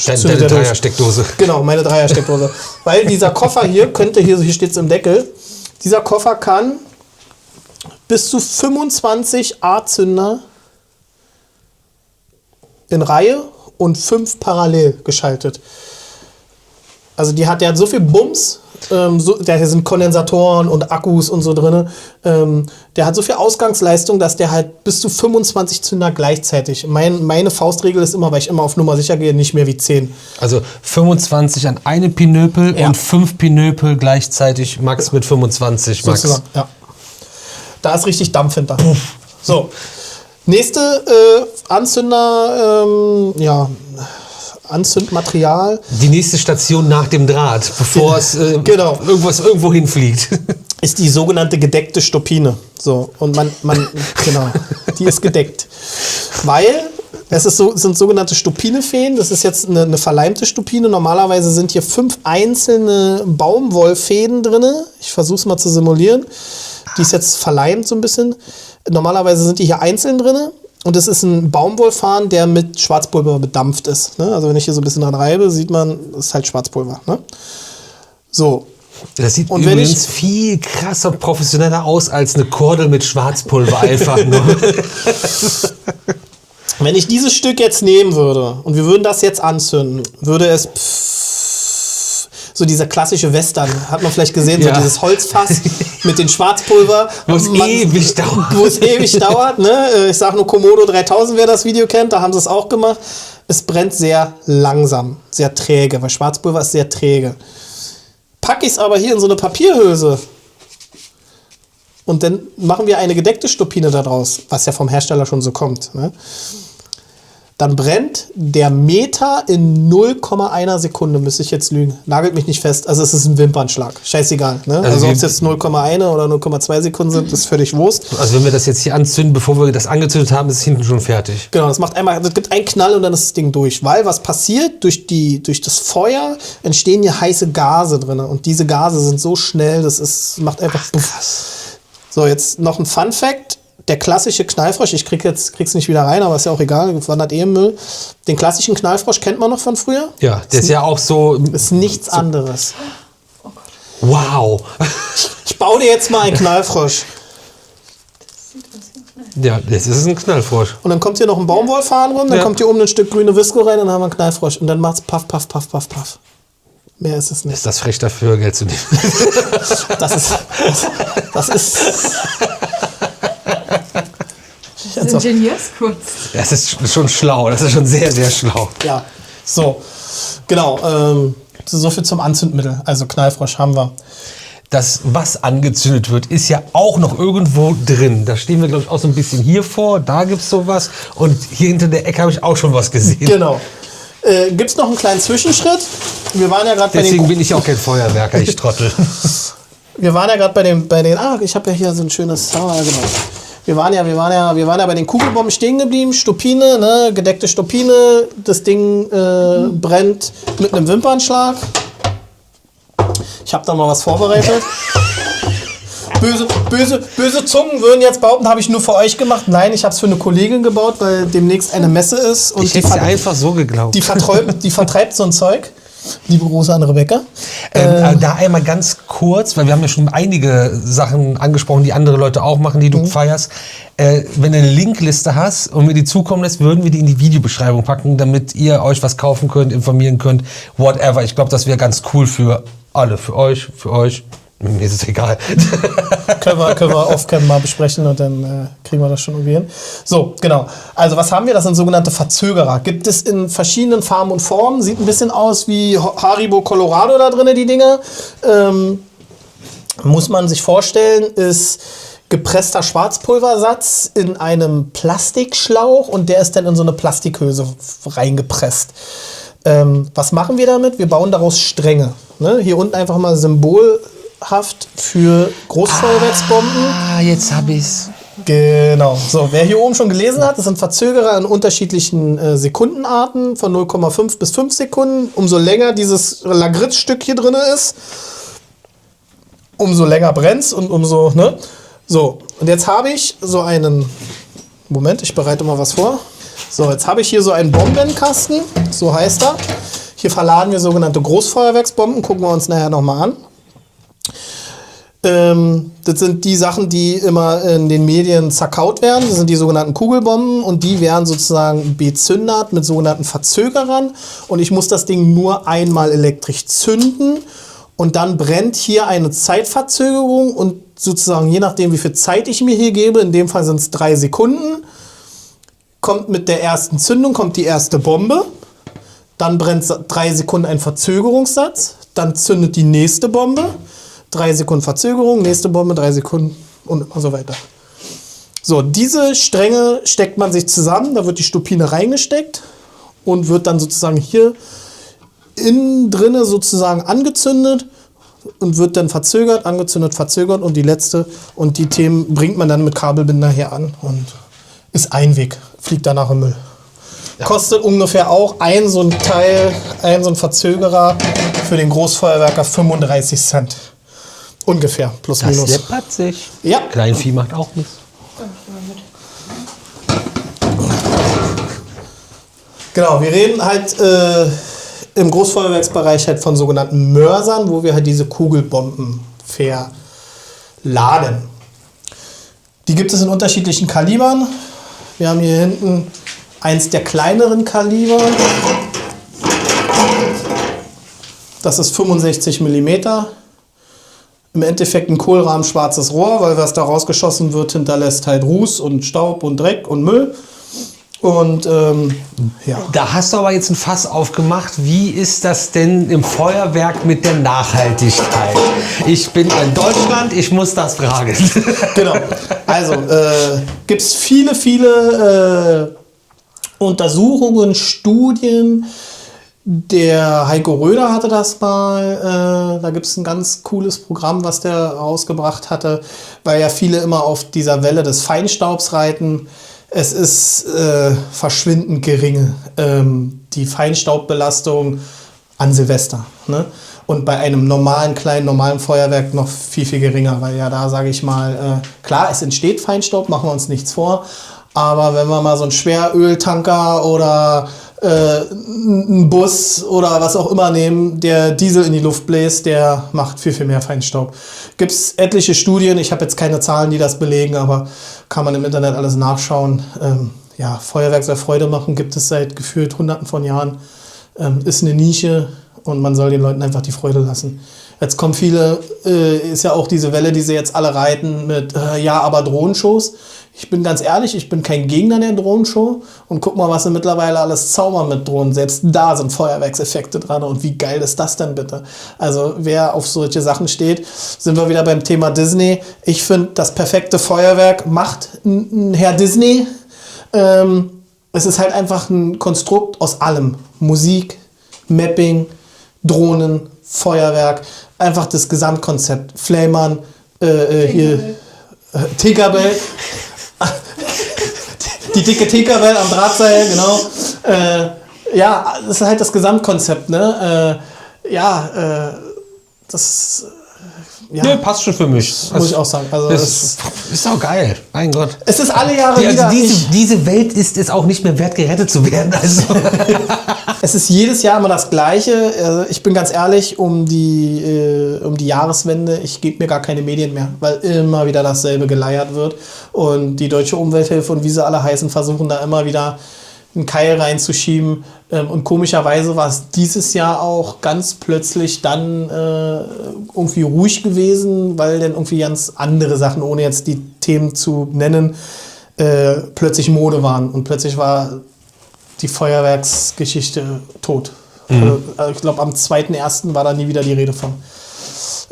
Deine Dreier-Steckdose. Genau, meine Dreier-Steckdose. Weil dieser Koffer hier hier steht es im Deckel, dieser Koffer kann bis zu 25 A-Zünder in Reihe und 5 parallel geschaltet. Also der hat so viel Bums, da sind Kondensatoren und Akkus und so drin. Der hat so viel Ausgangsleistung, dass der halt bis zu 25 Zünder gleichzeitig. Meine Faustregel ist immer, weil ich immer auf Nummer sicher gehe, nicht mehr wie 10. Also 25 an einem Pinöpel und 5 Pinöpel gleichzeitig, Max mit 25. Max. Sozusagen, ja. Da ist richtig Dampf hinter. So. Nächste Anzünder, Anzündmaterial. Die nächste Station nach dem Draht, bevor es Genau. irgendwo hinfliegt. Ist die sogenannte gedeckte Stopine. So, und genau, die ist gedeckt. Weil sind sogenannte Stopinefäden. Das ist jetzt eine verleimte Stopine. Normalerweise sind hier 5 einzelne Baumwollfäden drin. Ich versuche es mal zu simulieren. Die ist jetzt verleimt so ein bisschen. Normalerweise sind die hier einzeln drin. Und es ist ein Baumwollfaden, der mit Schwarzpulver bedampft ist. Ne? Also wenn ich hier so ein bisschen dran reibe, sieht man, das ist halt Schwarzpulver. Ne? So. Das sieht übrigens viel krasser, professioneller aus als eine Kordel mit Schwarzpulver einfach nur. Wenn ich dieses Stück jetzt nehmen würde und wir würden das jetzt anzünden, würde es so dieser klassische Western, hat man vielleicht gesehen, so dieses Holzfass mit dem Schwarzpulver. Wo es ewig dauert. Wo es ewig dauert, ne? Ich sag nur Komodo 3000, wer das Video kennt, da haben sie es auch gemacht. Es brennt sehr langsam, sehr träge, weil Schwarzpulver ist sehr träge. Packe ich es aber hier in so eine Papierhülse und dann machen wir eine gedeckte Stopine daraus, was ja vom Hersteller schon so kommt, ne? Dann brennt der Meter in 0,1 Sekunde, müsste ich jetzt lügen. Nagelt mich nicht fest. Also es ist ein Wimpernschlag. Scheißegal. Ne? Also ob es jetzt 0,1 oder 0,2 Sekunden sind, ist völlig Wurst. Also wenn wir das jetzt hier anzünden, bevor wir das angezündet haben, ist es hinten schon fertig. Genau, das gibt einen Knall und dann ist das Ding durch. Weil was passiert? Durch das Feuer entstehen hier heiße Gase drin. Und diese Gase sind so schnell, macht einfach... Krass. So, jetzt noch ein Fun Fact. Der klassische Knallfrosch, ich krieg's nicht wieder rein, aber ist ja auch egal, wandert im Müll. Den klassischen Knallfrosch kennt man noch von früher? Ja, der ist ja auch so... Ist nichts anderes. Wow. Ich baue dir jetzt mal einen Knallfrosch. Ja, das ist ein Knallfrosch. Und dann kommt hier noch ein Baumwollfaden rum, dann kommt hier oben ein Stück grüne Visco rein, dann haben wir einen Knallfrosch. Und dann macht's paff, paff, paff, paff, paff. Mehr ist es nicht. Ist das frech dafür, Geld zu nehmen? Das ist Das ist Ingenieurskunst. Das ist schon schlau, das ist schon sehr, sehr schlau. Ja, so, genau, so viel zum Anzündmittel, also Knallfrosch haben wir. Das, was angezündet wird, ist ja auch noch irgendwo drin. Da stehen wir, glaube ich, auch so ein bisschen hier vor, da gibt es sowas und hier hinter der Ecke habe ich auch schon was gesehen. Genau. Gibt es noch einen kleinen Zwischenschritt? Wir waren ja gerade bei den... Deswegen bin ich auch kein Feuerwerker, ich Trottel. Wir waren ja gerade bei den... ich habe ja hier so ein schönes... genau. Wir waren ja bei den Kugelbomben stehen geblieben. Stopine, ne, gedeckte Stopine. Das Ding brennt mit einem Wimpernschlag. Ich habe da mal was vorbereitet. Böse Zungen würden jetzt behaupten, habe ich nur für euch gemacht. Nein, ich habe es für eine Kollegin gebaut, weil demnächst eine Messe ist. Und ich hätte sie einfach so geglaubt. Die vertreibt so ein Zeug. Liebe Grüße an Rebecca. Da einmal ganz kurz, weil wir haben ja schon einige Sachen angesprochen, die andere Leute auch machen, die du feierst. Wenn du eine Linkliste hast und mir die zukommen lässt, würden wir die in die Videobeschreibung packen, damit ihr euch was kaufen könnt, informieren könnt, whatever. Ich glaube, das wäre ganz cool für alle, für euch. Mir ist es egal. Können wir off-cam mal besprechen und dann kriegen wir das schon irgendwie hin. So, genau. Also was haben wir? Das sind sogenannte Verzögerer. Gibt es in verschiedenen Farben und Formen. Sieht ein bisschen aus wie Haribo Colorado da drin, die Dinger. Muss man sich vorstellen, ist gepresster Schwarzpulversatz in einem Plastikschlauch und der ist dann in so eine Plastikhülse reingepresst. Was machen wir damit? Wir bauen daraus Stränge. Ne? Hier unten einfach mal symbolhaft für Großfeuerwerksbomben. Jetzt habe ich's. Genau. So, wer hier oben schon gelesen hat, das sind Verzögerer in unterschiedlichen Sekundenarten von 0,5 bis 5 Sekunden. Umso länger dieses Lagritzstück hier drin ist, umso länger brennt's und umso, ne? So, und jetzt habe ich so einen, Moment, ich bereite mal was vor. So, jetzt habe ich hier so einen Bombenkasten, so heißt er. Hier verladen wir sogenannte Großfeuerwerksbomben, gucken wir uns nachher nochmal an. Das sind die Sachen, die immer in den Medien zerkaut werden. Das sind die sogenannten Kugelbomben und die werden sozusagen bezündert mit sogenannten Verzögerern. Und ich muss das Ding nur einmal elektrisch zünden und dann brennt hier eine Zeitverzögerung und sozusagen je nachdem, wie viel Zeit ich mir hier gebe, in dem Fall sind es 3 Sekunden, kommt mit der ersten Zündung kommt die erste Bombe. Dann brennt 3 Sekunden ein Verzögerungssatz. Dann zündet die nächste Bombe. 3 Sekunden Verzögerung, nächste Bombe, 3 Sekunden und immer so weiter. So, diese Stränge steckt man sich zusammen, da wird die Stupine reingesteckt und wird dann sozusagen hier innen drinne sozusagen angezündet und wird dann verzögert, angezündet, verzögert und die letzte und die Themen bringt man dann mit Kabelbinder hier an und ist Einweg, fliegt danach im Müll. Ja. Kostet ungefähr auch ein so ein Teil, ein so ein Verzögerer für den Großfeuerwerker 35 Cent. Ungefähr, plus Das minus. läppert sich. Ja. Kleinvieh macht auch nichts. Genau, wir reden halt im Großfeuerwerksbereich halt von sogenannten Mörsern, wo wir halt diese Kugelbomben verladen. Die gibt es in unterschiedlichen Kalibern. Wir haben hier hinten eins der kleineren Kaliber. Das ist 65 mm. Im Endeffekt ein kohlrahmenschwarzes Rohr, weil was da rausgeschossen wird, hinterlässt halt Ruß und Staub und Dreck und Müll. Und ja. Da hast du aber jetzt ein Fass aufgemacht. Wie ist das denn im Feuerwerk mit der Nachhaltigkeit? Ich bin in Deutschland, ich muss das fragen. Genau. Also gibt es viele Untersuchungen, Studien. Der Heiko Röder hatte das mal, da gibt es ein ganz cooles Programm, was der rausgebracht hatte, weil ja viele immer auf dieser Welle des Feinstaubs reiten. Es ist verschwindend geringe, die Feinstaubbelastung an Silvester. Ne? Und bei einem normalen Feuerwerk noch viel geringer, weil ja da sage ich mal, klar, es entsteht Feinstaub, machen wir uns nichts vor, aber wenn wir mal so einen Schweröltanker oder einen Bus oder was auch immer nehmen, der Diesel in die Luft bläst, der macht viel mehr Feinstaub. Gibt es etliche Studien, ich habe jetzt keine Zahlen, die das belegen, aber kann man im Internet alles nachschauen. Ja, Feuerwerk soll Freude machen, gibt es seit gefühlt Hunderten von Jahren. Ist eine Nische und man soll den Leuten einfach die Freude lassen. Jetzt kommen viele, ist ja auch diese Welle, die sie jetzt alle reiten mit, ja, aber Drohnenshows. Ich bin ganz ehrlich, ich bin kein Gegner der Drohnenshow und guck mal, was sie mittlerweile alles zaubern mit Drohnen. Selbst da sind Feuerwerkseffekte dran und wie geil ist das denn bitte? Also wer auf solche Sachen steht, sind wir wieder beim Thema Disney. Ich finde, das perfekte Feuerwerk macht ein Herr Disney. Es ist halt einfach ein Konstrukt aus allem. Musik, Mapping, Drohnen, Feuerwerk, einfach das Gesamtkonzept. Flammern, hier Tinkerbell. Die dicke Tinkerbell am Drahtseil, genau. Ja, das ist halt das Gesamtkonzept, ne? Das ja. Nee, passt schon für mich. Muss ich auch sagen. Also ist auch geil, mein Gott. Es ist alle Jahre wieder... Diese Welt ist es auch nicht mehr wert, gerettet zu werden. Also. Es ist jedes Jahr immer das Gleiche. Also ich bin ganz ehrlich, um die Jahreswende, ich gebe mir gar keine Medien mehr, weil immer wieder dasselbe geleiert wird. Und die Deutsche Umwelthilfe und wie sie alle heißen, versuchen da immer wieder einen Keil reinzuschieben. Und komischerweise war es dieses Jahr auch ganz plötzlich dann irgendwie ruhig gewesen, weil dann irgendwie ganz andere Sachen, ohne jetzt die Themen zu nennen, plötzlich Mode waren. Und plötzlich war die Feuerwerksgeschichte tot. Also ich glaube, am 2.1. war da nie wieder die Rede von.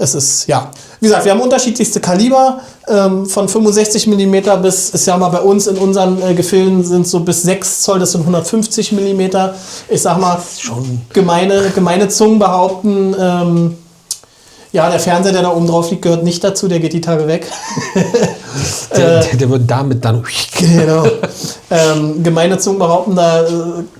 es ist, ja, wie gesagt, wir haben unterschiedlichste Kaliber, von 65 mm bis, ist ja mal bei uns in unseren Gefilden sind so bis 6 Zoll, das sind 150 mm. Ich sag mal, schon gemeine Zungen behaupten, ja, der Fernseher, der da oben drauf liegt, gehört nicht dazu, der geht die Tage weg. Der wird damit dann... Genau. Gemeine Zungen behaupten, da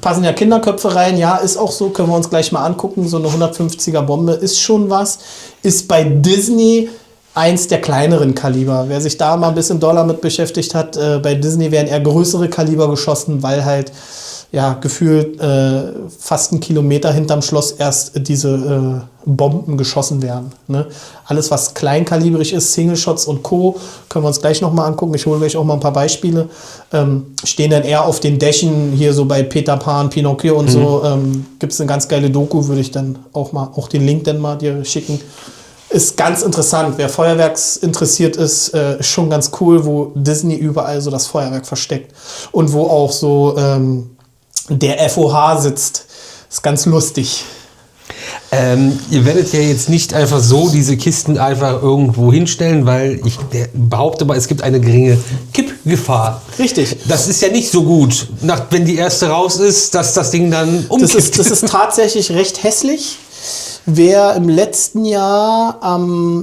passen ja Kinderköpfe rein. Ja, ist auch so, können wir uns gleich mal angucken. So eine 150er Bombe ist schon was. Ist bei Disney eins der kleineren Kaliber. Wer sich da mal ein bisschen doller mit beschäftigt hat, bei Disney werden eher größere Kaliber geschossen, weil halt ja gefühlt fast 1 Kilometer hinterm Schloss erst diese Bomben geschossen werden. Ne? Alles, was kleinkalibrig ist, Single-Shots und Co., können wir uns gleich nochmal angucken. Ich hole gleich auch mal ein paar Beispiele. Stehen dann eher auf den Dächen, hier so bei Peter Pan, Pinocchio und so. Gibt es eine ganz geile Doku, würde ich dann auch den Link dann mal dir schicken. Ist ganz interessant. Wer Feuerwerks interessiert ist schon ganz cool, wo Disney überall so das Feuerwerk versteckt. Und wo auch so der FOH sitzt. Ist ganz lustig. Ihr werdet ja jetzt nicht einfach so diese Kisten einfach irgendwo hinstellen, weil ich behaupte mal, es gibt eine geringe Kippgefahr. Richtig. Das ist ja nicht so gut, wenn die erste raus ist, dass das Ding dann umkippt. Das ist tatsächlich recht hässlich. Wer im letzten Jahr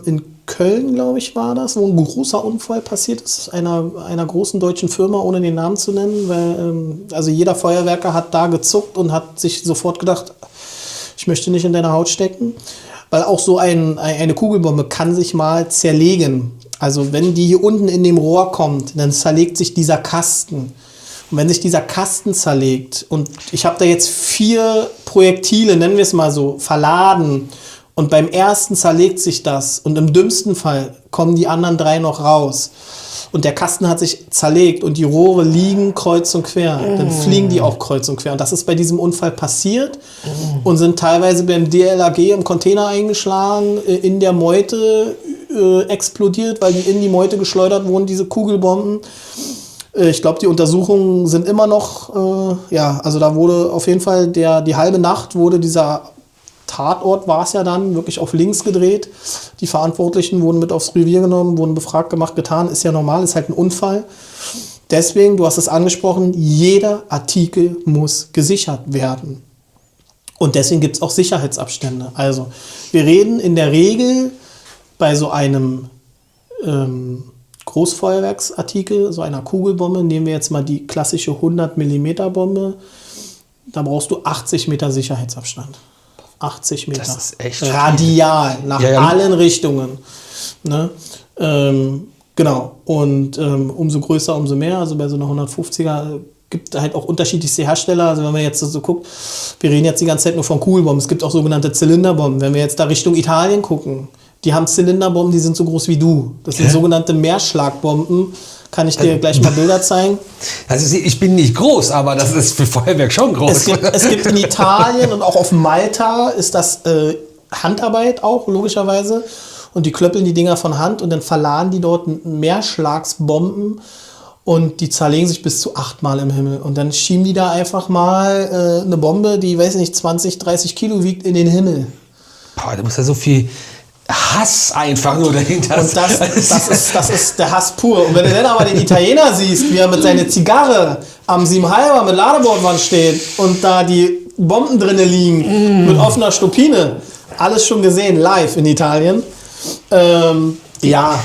in Köln, glaube ich, war das, wo ein großer Unfall passiert ist, einer großen deutschen Firma, ohne den Namen zu nennen, weil also jeder Feuerwerker hat da gezuckt und hat sich sofort gedacht, ich möchte nicht in deiner Haut stecken, weil auch so eine Kugelbombe kann sich mal zerlegen. Also wenn die hier unten in dem Rohr kommt, dann zerlegt sich dieser Kasten. Und wenn sich dieser Kasten zerlegt und ich habe da jetzt 4 Projektile, nennen wir es mal so, verladen und beim ersten zerlegt sich das und im dümmsten Fall kommen die anderen 3 noch raus und der Kasten hat sich zerlegt und die Rohre liegen kreuz und quer, dann fliegen die auch kreuz und quer. Und das ist bei diesem Unfall passiert und sind teilweise beim DLRG im Container eingeschlagen, in der Meute explodiert, weil die in die Meute geschleudert wurden, diese Kugelbomben. Ich glaube, die Untersuchungen sind immer noch, also da wurde auf jeden Fall die halbe Nacht wurde dieser Tatort, war es ja dann, wirklich auf links gedreht. Die Verantwortlichen wurden mit aufs Revier genommen, wurden befragt, gemacht, getan. Ist ja normal, ist halt ein Unfall. Deswegen, du hast es angesprochen, jeder Artikel muss gesichert werden. Und deswegen gibt es auch Sicherheitsabstände. Also, wir reden in der Regel bei so einem Großfeuerwerksartikel, so einer Kugelbombe, nehmen wir jetzt mal die klassische 100 mm Bombe, da brauchst du 80 Meter Sicherheitsabstand. 80 Meter. Das ist echt radial, nach allen Richtungen. Ne? Genau. Und umso größer, umso mehr. Also bei so einer 150er gibt halt auch unterschiedlichste Hersteller. Also wenn man jetzt so guckt, wir reden jetzt die ganze Zeit nur von Kugelbomben. Es gibt auch sogenannte Zylinderbomben. Wenn wir jetzt da Richtung Italien gucken, die haben Zylinderbomben, die sind so groß wie du. Das sind sogenannte Mehrschlagbomben. Kann ich dir gleich mal Bilder zeigen? Also ich bin nicht groß, aber das ist für Feuerwerk schon groß. Es gibt in Italien und auch auf Malta ist das Handarbeit auch, logischerweise. Und die klöppeln die Dinger von Hand und dann verladen die dort Mehrschlagsbomben und die zerlegen sich bis zu 8-mal im Himmel. Und dann schieben die da einfach mal eine Bombe, die, weiß nicht, 20, 30 Kilo wiegt, in den Himmel. Boah, da muss ja so viel Hass einfach nur dahinter. Und das ist der Hass pur. Und wenn du dann aber den Italiener siehst, wie er mit seiner Zigarre am 7,5er mit Ladebordwand steht und da die Bomben drinnen liegen, mit offener Stupine, alles schon gesehen, live in Italien. Ja,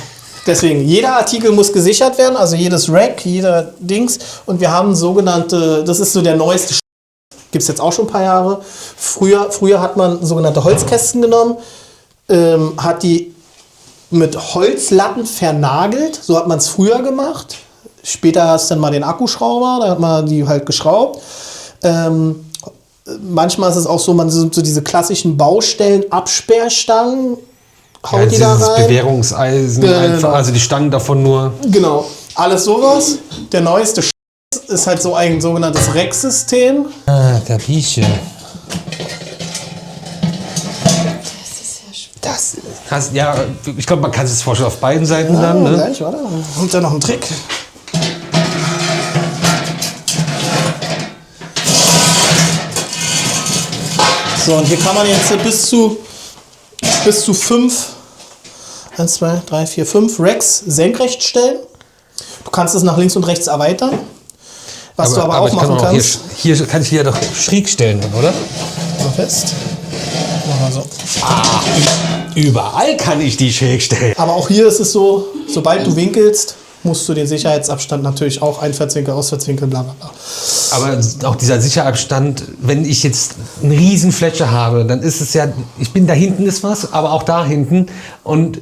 deswegen, jeder Artikel muss gesichert werden, also jedes Rack, jeder Dings. Und wir haben sogenannte, das ist so der neueste, gibt es jetzt auch schon ein paar Jahre. Früher hat man sogenannte Holzkästen genommen, hat die mit Holzlatten vernagelt, so hat man es früher gemacht. Später hast du dann mal den Akkuschrauber, da hat man die halt geschraubt. Manchmal ist es auch so, man sind so diese klassischen Baustellen-Absperrstangen, haut die da rein. Bewährungseisen, einfach, also die Stangen davon nur. Genau, alles sowas. Der neueste ist halt so ein sogenanntes Rack-System. Ah, Kapische. Ja, ich glaube, man kann es vorstellen auf beiden Seiten dann. Ne? Gleich, warte. Kommt da noch ein Trick. So, und hier kann man jetzt bis zu 5 1, 2, 3, 4, 5 Racks senkrecht stellen. Du kannst es nach links und rechts erweitern. Was du aber auch ich machen kann kannst. Hier kann ich die ja doch schräg stellen, oder? Mal fest. Machen wir so. Überall kann ich die schräg stellen. Aber auch hier ist es so, sobald du winkelst, musst du den Sicherheitsabstand natürlich auch Einfahrtswinkel, Ausfahrtswinkel, bla bla bla. Aber auch dieser Sicherheitsabstand, wenn ich jetzt eine riesen Fläche habe, dann ist es ja, ich bin da hinten ist was, aber auch da hinten und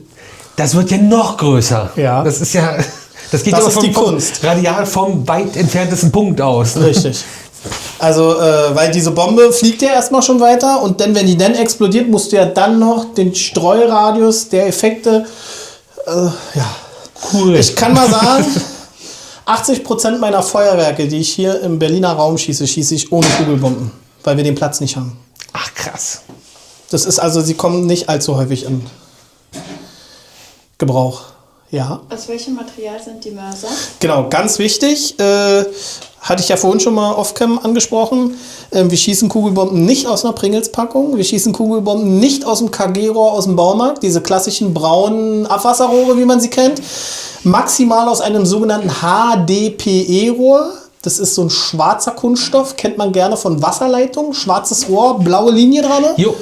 das wird ja noch größer. Ja. Das ist ja, das geht Das aber ist die Kunst. radial vom weit entferntesten Punkt aus. Richtig. Also, weil diese Bombe fliegt ja erstmal schon weiter und dann, wenn die dann explodiert, musst du ja dann noch den Streuradius der Effekte, ja. Cool. Ich kann mal sagen, 80% meiner Feuerwerke, die ich hier im Berliner Raum schieße, schieße ich ohne Kugelbomben, weil wir den Platz nicht haben. Ach krass. Das ist also, sie kommen nicht allzu häufig in Gebrauch. Ja. Aus welchem Material sind die Mörser? Genau, ganz wichtig, hatte ich ja vorhin schon mal off-cam angesprochen. Wir schießen Kugelbomben nicht aus einer Pringles-Packung. Wir schießen Kugelbomben nicht aus dem KG-Rohr aus dem Baumarkt. Diese klassischen braunen Abwasserrohre, wie man sie kennt. Maximal aus einem sogenannten HDPE-Rohr. Das ist so ein schwarzer Kunststoff, kennt man gerne von Wasserleitungen. Schwarzes Rohr, blaue Linie dran. Jo,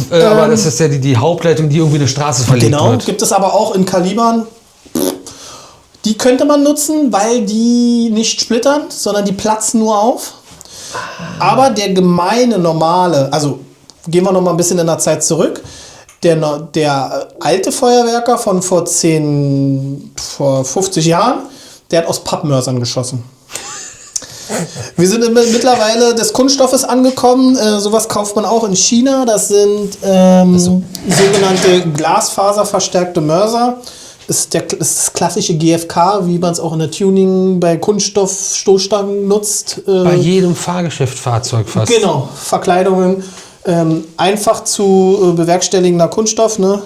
aber das ist ja die Hauptleitung, die irgendwie eine Straße verlegt Genau, wird. gibt es aber auch in Kalibern. Die könnte man nutzen, weil die nicht splittern, sondern die platzen nur auf. Aber der gemeine, normale, also gehen wir noch mal ein bisschen in der Zeit zurück, der alte Feuerwerker von vor 50 Jahren, der hat aus Pappmörsern geschossen. Wir sind mittlerweile des Kunststoffes angekommen. Sowas kauft man auch in China. Das sind sogenannte glasfaserverstärkte Mörser. Ist das klassische GFK, wie man es auch in der Tuning bei Kunststoffstoßstangen nutzt. Bei jedem Fahrgeschäft-Fahrzeug fast. Genau, Verkleidungen. Einfach zu bewerkstelligender Kunststoff, ne?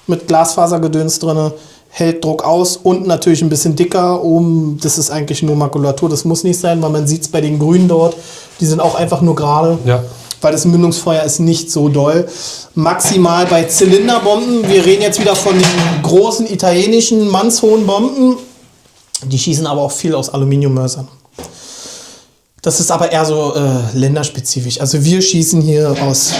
Mit Glasfasergedöns drin, hält Druck aus und natürlich ein bisschen dicker. Oben, das ist eigentlich nur Makulatur, das muss nicht sein, weil man sieht es bei den Grünen dort, die sind auch einfach nur gerade. Ja. Weil das Mündungsfeuer ist nicht so doll. Maximal bei Zylinderbomben, wir reden jetzt wieder von den großen italienischen mannshohen Bomben, die schießen aber auch viel aus Aluminiummörsern. Das ist aber eher so länderspezifisch. Also wir schießen hier aus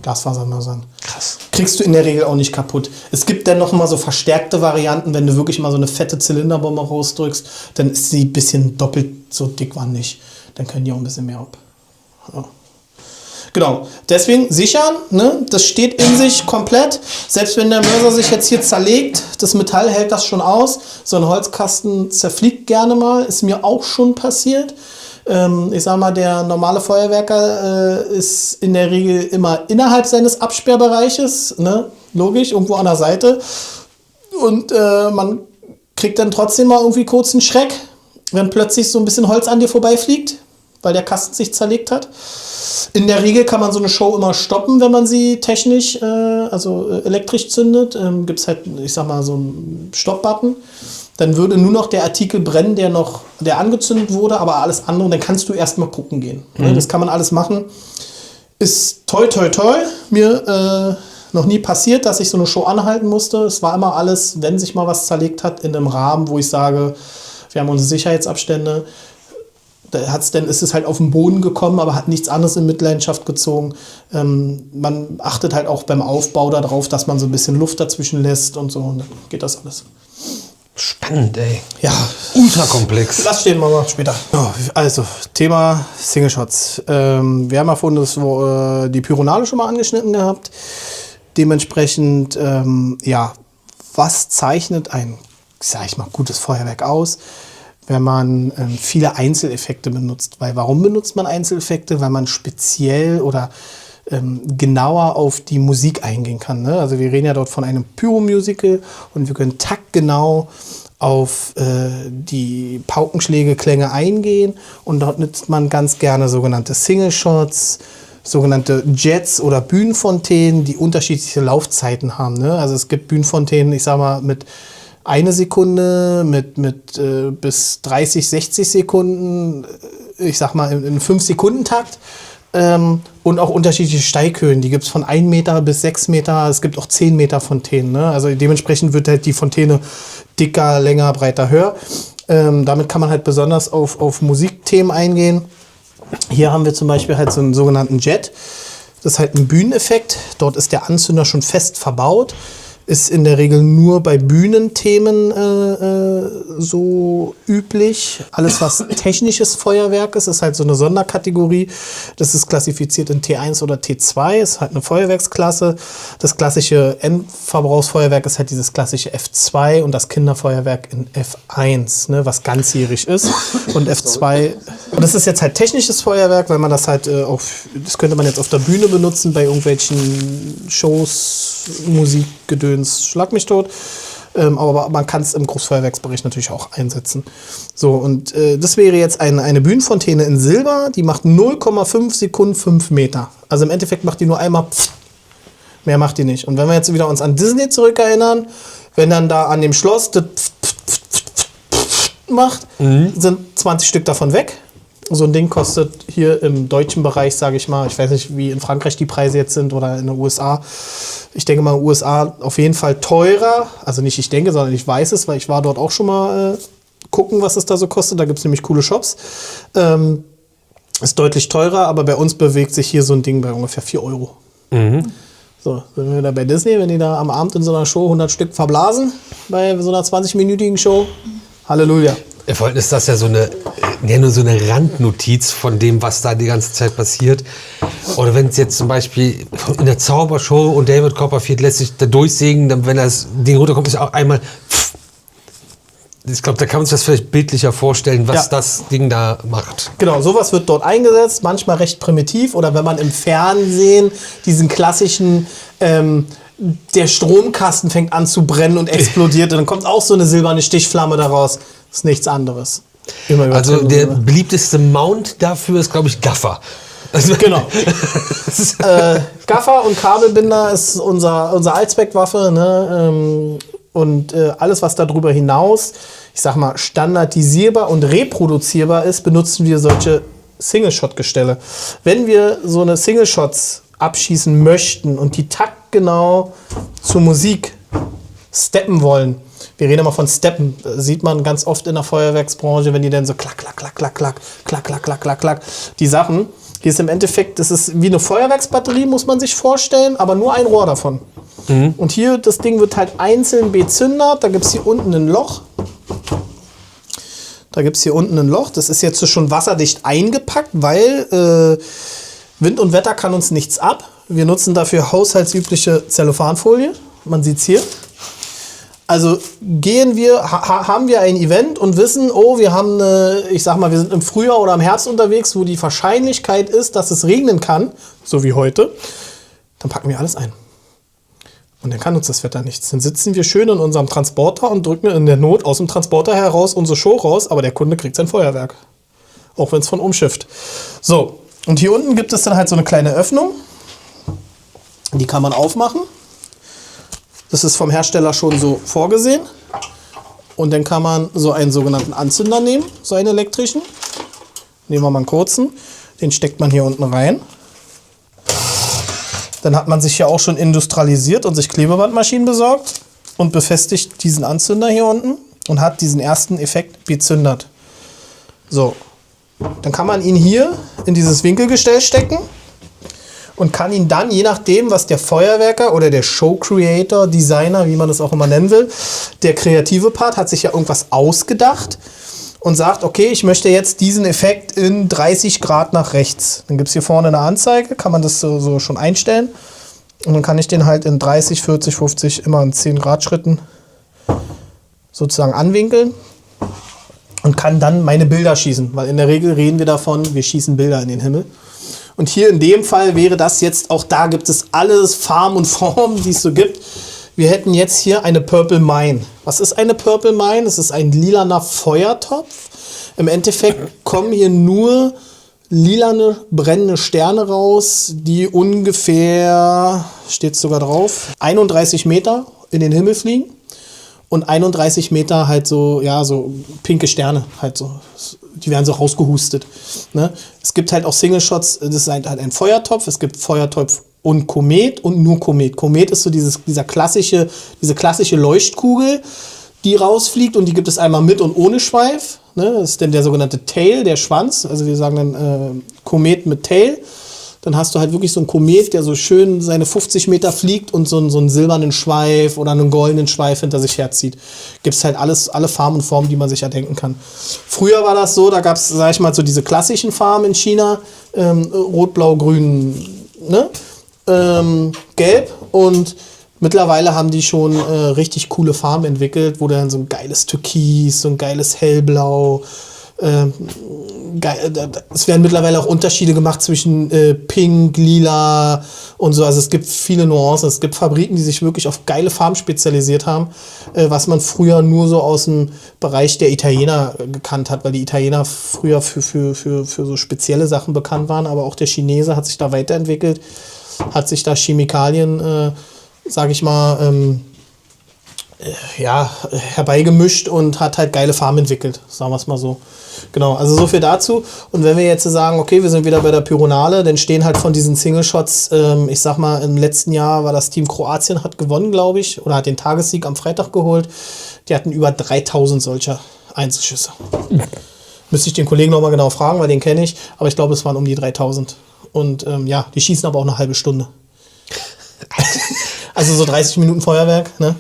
Glasfasermörsern. Krass. Kriegst du in der Regel auch nicht kaputt. Es gibt dann noch mal so verstärkte Varianten, wenn du wirklich mal so eine fette Zylinderbombe rausdrückst, dann ist sie ein bisschen doppelt so dickwandig. Dann können die auch ein bisschen mehr ab. Ja. Genau, deswegen sichern, ne? Das steht in sich komplett. Selbst wenn der Mörser sich jetzt hier zerlegt, das Metall hält das schon aus. So ein Holzkasten zerfliegt gerne mal, ist mir auch schon passiert. Ich sag mal, der normale Feuerwerker ist in der Regel immer innerhalb seines Absperrbereiches, ne? Logisch, irgendwo an der Seite. Und man kriegt dann trotzdem mal irgendwie kurz einen Schreck, wenn plötzlich so ein bisschen Holz an dir vorbeifliegt, weil der Kasten sich zerlegt hat. In der Regel kann man so eine Show immer stoppen, wenn man sie technisch, elektrisch zündet. Gibt es halt, ich sag mal, so einen Stopp-Button. Dann würde nur noch der Artikel brennen, der angezündet wurde, aber alles andere, dann kannst du erstmal gucken gehen. Mhm. Das kann man alles machen. Ist toi toi toi. Mir noch nie passiert, dass ich so eine Show anhalten musste. Es war immer alles, wenn sich mal was zerlegt hat, in einem Rahmen, wo ich sage, wir haben unsere Sicherheitsabstände. Ist es halt auf den Boden gekommen, aber hat nichts anderes in Mitleidenschaft gezogen. Man achtet halt auch beim Aufbau darauf, dass man so ein bisschen Luft dazwischen lässt und so. Und dann geht das alles. Spannend, ey. Ja. Ultra komplex. Das stehen wir mal später. Also, Thema Single Shots. Wir haben ja vorhin die Pyronale schon mal angeschnitten gehabt. Dementsprechend, was zeichnet ein, sag ich mal, gutes Feuerwerk aus? Wenn man viele Einzeleffekte benutzt. Warum benutzt man Einzeleffekte? Weil man speziell oder genauer auf die Musik eingehen kann. Ne? Also wir reden ja dort von einem Pyro-Musical und wir können taktgenau auf die Paukenschläge-Klänge eingehen und dort nutzt man ganz gerne sogenannte Single-Shots, sogenannte Jets oder Bühnenfontänen, die unterschiedliche Laufzeiten haben. Ne? Also es gibt Bühnenfontänen, ich sag mal, mit 1 Sekunde, mit bis 30, 60 Sekunden, ich sag mal im 5-Sekunden-Takt. Und auch unterschiedliche Steighöhen. Die gibt es von 1 Meter bis 6 Meter. Es gibt auch 10 Meter Fontänen. Ne? Also dementsprechend wird halt die Fontäne dicker, länger, breiter, höher. Damit kann man halt besonders auf Musikthemen eingehen. Hier haben wir zum Beispiel halt so einen sogenannten Jet. Das ist halt ein Bühneneffekt. Dort ist der Anzünder schon fest verbaut. Ist in der Regel nur bei Bühnenthemen so üblich. Alles, was technisches Feuerwerk ist halt so eine Sonderkategorie. Das ist klassifiziert in T1 oder T2. Ist halt eine Feuerwerksklasse. Das klassische Endverbrauchsfeuerwerk ist halt dieses klassische F2 und das Kinderfeuerwerk in F1, ne, was ganzjährig ist. Und F2. Und das ist jetzt halt technisches Feuerwerk, weil man das halt das könnte man jetzt auf der Bühne benutzen bei irgendwelchen Shows, Musik, Gedöns, schlag mich tot. Aber man kann es im Großfeuerwerksbereich natürlich auch einsetzen. So, und das wäre jetzt eine Bühnenfontäne in Silber, die macht 0,5 Sekunden 5 Meter. Also im Endeffekt macht die nur einmal pft, mehr macht die nicht. Und wenn wir jetzt wieder uns an Disney zurückerinnern, wenn dann da an dem Schloss das pft, pft, pft, pft, pft macht, sind 20 Stück davon weg. So ein Ding kostet hier im deutschen Bereich, sage ich mal, ich weiß nicht, wie in Frankreich die Preise jetzt sind oder in den USA. Ich denke mal, in den USA auf jeden Fall teurer. Also nicht ich denke, sondern ich weiß es, weil ich war dort auch schon mal gucken, was es da so kostet. Da gibt es nämlich coole Shops. Ist deutlich teurer, aber bei uns bewegt sich hier so ein Ding bei ungefähr 4 Euro. So, sind wir da bei Disney, wenn die da am Abend in so einer Show 100 Stück verblasen, bei so einer 20-minütigen Show. Halleluja. Vor allem ist das ja nur so eine Randnotiz von dem, was da die ganze Zeit passiert. Oder wenn es jetzt zum Beispiel in der Zaubershow und David Copperfield lässt sich da durchsägen, dann, wenn das Ding runterkommt, ist auch einmal. Ich glaube, da kann man sich das vielleicht bildlicher vorstellen, was das Ding da macht. Genau, sowas wird dort eingesetzt, manchmal recht primitiv. Oder wenn man im Fernsehen diesen klassischen der Stromkasten fängt an zu brennen und explodiert, und dann kommt auch so eine silberne Stichflamme daraus. Das ist nichts anderes. Also der beliebteste Mount dafür ist, glaube ich, Gaffer. Genau. Gaffer und Kabelbinder ist unser Allzweckwaffe. Ne? Und alles, was darüber hinaus, ich sag mal, standardisierbar und reproduzierbar ist, benutzen wir solche Single-Shot-Gestelle. Wenn wir so eine Single-Shots abschießen möchten und die taktgenau zur Musik steppen wollen, wir reden immer von Steppen, das sieht man ganz oft in der Feuerwerksbranche, wenn die dann so klack, klack, klack, klack, klack, klack, klack, klack, klack, klack, die Sachen. Hier ist im Endeffekt, das ist wie eine Feuerwerksbatterie, muss man sich vorstellen, aber nur ein Rohr davon. Und hier, das Ding wird halt einzeln bezündert, da gibt es hier unten ein Loch. Das ist jetzt schon wasserdicht eingepackt, weil Wind und Wetter kann uns nichts ab. Wir nutzen dafür haushaltsübliche Zellophanfolie, man sieht es hier. Also haben wir ein Event und wissen, wir haben wir sind im Frühjahr oder im Herbst unterwegs, wo die Wahrscheinlichkeit ist, dass es regnen kann, so wie heute, dann packen wir alles ein. Und dann kann uns das Wetter nichts. Dann sitzen wir schön in unserem Transporter und drücken in der Not aus dem Transporter heraus unsere Show raus, aber der Kunde kriegt sein Feuerwerk. Auch wenn es von umschifft. So, und hier unten gibt es dann halt so eine kleine Öffnung. Die kann man aufmachen. Das ist vom Hersteller schon so vorgesehen. Und dann kann man so einen sogenannten Anzünder nehmen, so einen elektrischen. Nehmen wir mal einen kurzen. Den steckt man hier unten rein. Dann hat man sich ja auch schon industrialisiert und sich Klebebandmaschinen besorgt und befestigt diesen Anzünder hier unten und hat diesen ersten Effekt bezündert. So, dann kann man ihn hier in dieses Winkelgestell stecken und kann ihn dann, je nachdem, was der Feuerwerker oder der Show-Creator, Designer, wie man das auch immer nennen will, der kreative Part hat sich ja irgendwas ausgedacht und sagt, okay, ich möchte jetzt diesen Effekt in 30 Grad nach rechts. Dann gibt es hier vorne eine Anzeige, kann man das so schon einstellen. Und dann kann ich den halt in 30, 40, 50, immer in 10 Grad Schritten sozusagen anwinkeln und kann dann meine Bilder schießen. Weil in der Regel reden wir davon, wir schießen Bilder in den Himmel. Und hier in dem Fall wäre das jetzt, auch da gibt es alles Farben und Formen, die es so gibt. Wir hätten jetzt hier eine Purple Mine. Was ist eine Purple Mine? Es ist ein lilaner Feuertopf. Im Endeffekt kommen hier nur lilane, brennende Sterne raus, die ungefähr, steht sogar drauf, 31 Meter in den Himmel fliegen. und 31 Meter halt so, ja, so pinke Sterne halt so. Die werden so rausgehustet. Ne? Es gibt halt auch Single-Shots, das ist halt ein Feuertopf, es gibt Feuertopf und Komet und nur Komet. Komet ist so diese klassische Leuchtkugel, die rausfliegt, und die gibt es einmal mit und ohne Schweif. Ne? Das ist dann der sogenannte Tail, der Schwanz. Also wir sagen dann Komet mit Tail. Dann hast du halt wirklich so einen Komet, der so schön seine 50 Meter fliegt und so einen silbernen Schweif oder einen goldenen Schweif hinter sich herzieht. Gibt es halt alle Farben und Formen, die man sich erdenken kann. Früher war das so, da gab es, sag ich mal, so diese klassischen Farben in China, Rot, Blau, Grün, ne? Gelb, und mittlerweile haben die schon richtig coole Farben entwickelt, wo dann so ein geiles Türkis, so ein geiles Hellblau, es werden mittlerweile auch Unterschiede gemacht zwischen Pink, Lila und so. Also es gibt viele Nuancen. Es gibt Fabriken, die sich wirklich auf geile Farben spezialisiert haben, was man früher nur so aus dem Bereich der Italiener gekannt hat, weil die Italiener früher für so spezielle Sachen bekannt waren. Aber auch der Chinese hat sich da weiterentwickelt, hat sich da Chemikalien, sage ich mal, herbeigemischt und hat halt geile Farben entwickelt, sagen wir es mal so. Genau, also so viel dazu. Und wenn wir jetzt sagen, okay, wir sind wieder bei der Pyronale, dann stehen halt von diesen Single-Shots, ich sag mal, im letzten Jahr war das Team Kroatien, hat gewonnen, glaube ich, oder hat den Tagessieg am Freitag geholt. Die hatten über 3000 solcher Einzelschüsse. Müsste ich den Kollegen nochmal genau fragen, weil den kenne ich, aber ich glaube, es waren um die 3000. Und die schießen aber auch eine halbe Stunde. Also so 30 Minuten Feuerwerk, ne?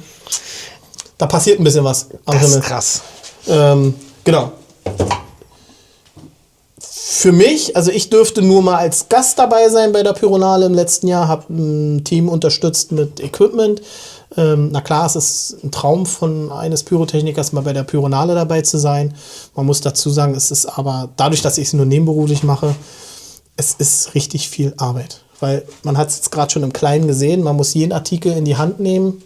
Da passiert ein bisschen was am Himmel. Das ist krass. Genau. Für mich, also ich dürfte nur mal als Gast dabei sein bei der Pyronale im letzten Jahr, habe ein Team unterstützt mit Equipment. Na klar, es ist ein Traum von eines Pyrotechnikers, mal bei der Pyronale dabei zu sein. Man muss dazu sagen, es ist aber, dadurch, dass ich es nur nebenberuflich mache, es ist richtig viel Arbeit. Weil man hat es jetzt gerade schon im Kleinen gesehen, man muss jeden Artikel in die Hand nehmen,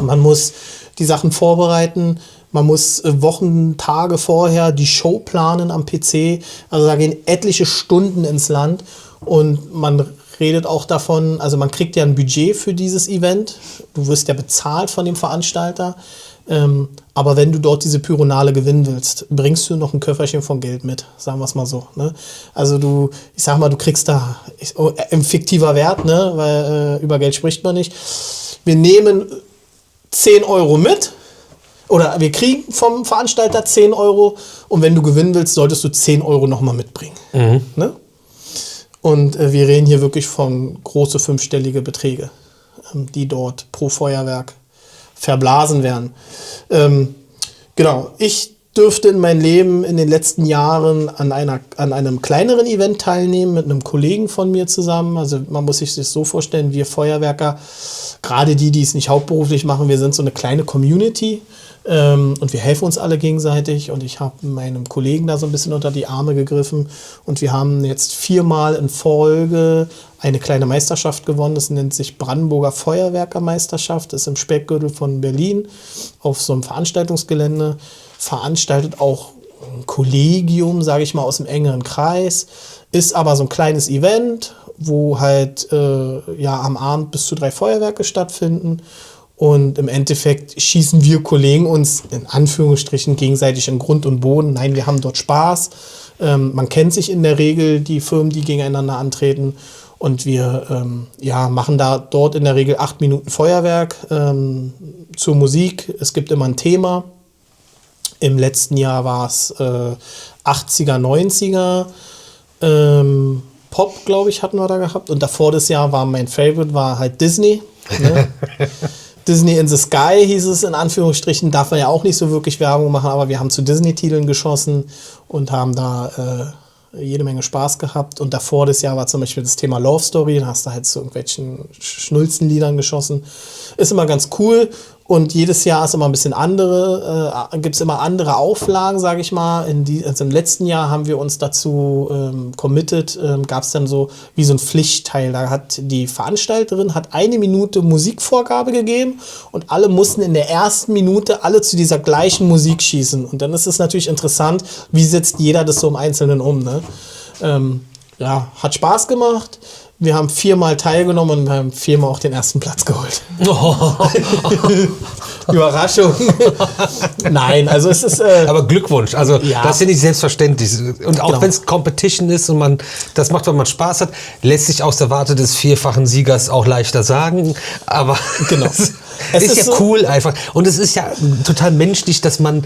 man muss die Sachen vorbereiten, man muss Wochen, Tage vorher die Show planen am PC. Also da gehen etliche Stunden ins Land, und man redet auch davon, also man kriegt ja ein Budget für dieses Event. Du wirst ja bezahlt von dem Veranstalter. Aber wenn du dort diese Pyronale gewinnen willst, bringst du noch ein Köfferchen von Geld mit, sagen wir es mal so. Ne? Also ich sag mal, du kriegst da ein fiktiver Wert, ne? Weil über Geld spricht man nicht. Wir nehmen 10 Euro mit, oder wir kriegen vom Veranstalter 10 Euro, und wenn du gewinnen willst, solltest du 10 Euro nochmal mitbringen. Ne? Und wir reden hier wirklich von große 5-stellige Beträge, die dort pro Feuerwerk verblasen werden. Genau, ich dürfte in meinem Leben in den letzten Jahren an einem kleineren Event teilnehmen mit einem Kollegen von mir zusammen. Also man muss sich das so vorstellen, wir Feuerwerker, gerade die es nicht hauptberuflich machen, wir sind so eine kleine Community, und wir helfen uns alle gegenseitig, und ich habe meinem Kollegen da so ein bisschen unter die Arme gegriffen, und wir haben jetzt 4-mal in Folge eine kleine Meisterschaft gewonnen. Das nennt sich Brandenburger Feuerwerkermeisterschaft, das ist im Speckgürtel von Berlin auf so einem Veranstaltungsgelände, veranstaltet auch ein Kollegium, sage ich mal, aus dem engeren Kreis, ist aber so ein kleines Event, wo halt am Abend bis zu 3 Feuerwerke stattfinden. Und im Endeffekt schießen wir Kollegen uns in Anführungsstrichen gegenseitig in Grund und Boden. Nein, wir haben dort Spaß. Man kennt sich in der Regel, die Firmen, die gegeneinander antreten. Und wir machen dort in der Regel 8 Minuten Feuerwerk zur Musik. Es gibt immer ein Thema. Im letzten Jahr war es 80er, 90er. Pop, glaube ich, hatten wir da gehabt. Und davor das Jahr war mein Favorite, war halt Disney. Ne? Disney in the Sky hieß es in Anführungsstrichen, darf man ja auch nicht so wirklich Werbung machen, aber wir haben zu Disney-Titeln geschossen und haben da jede Menge Spaß gehabt. Und davor das Jahr war zum Beispiel das Thema Love Story, da hast du halt zu irgendwelchen Schnulzenliedern geschossen. Ist immer ganz cool. Und jedes Jahr ist immer ein bisschen gibt es immer andere Auflagen, sage ich mal. Also im letzten Jahr haben wir uns dazu committed, gab es dann so wie so ein Pflichtteil. Da hat die Veranstalterin 1 Minute Musikvorgabe gegeben, und alle mussten in der ersten Minute alle zu dieser gleichen Musik schießen. Und dann ist es natürlich interessant, wie setzt jeder das so im Einzelnen um. Ne? Hat Spaß gemacht. Wir haben 4-mal teilgenommen und wir haben 4-mal auch den ersten Platz geholt. Überraschung. Nein, also es ist... Aber Glückwunsch, also Ja. das ist ja nicht selbstverständlich. Und auch Genau. wenn es Competition ist und man das macht, wenn man Spaß hat, lässt sich aus der Warte des vierfachen Siegers auch leichter sagen. Aber Genau. es Es ist ist ja so- cool einfach. Und es ist ja total menschlich, dass man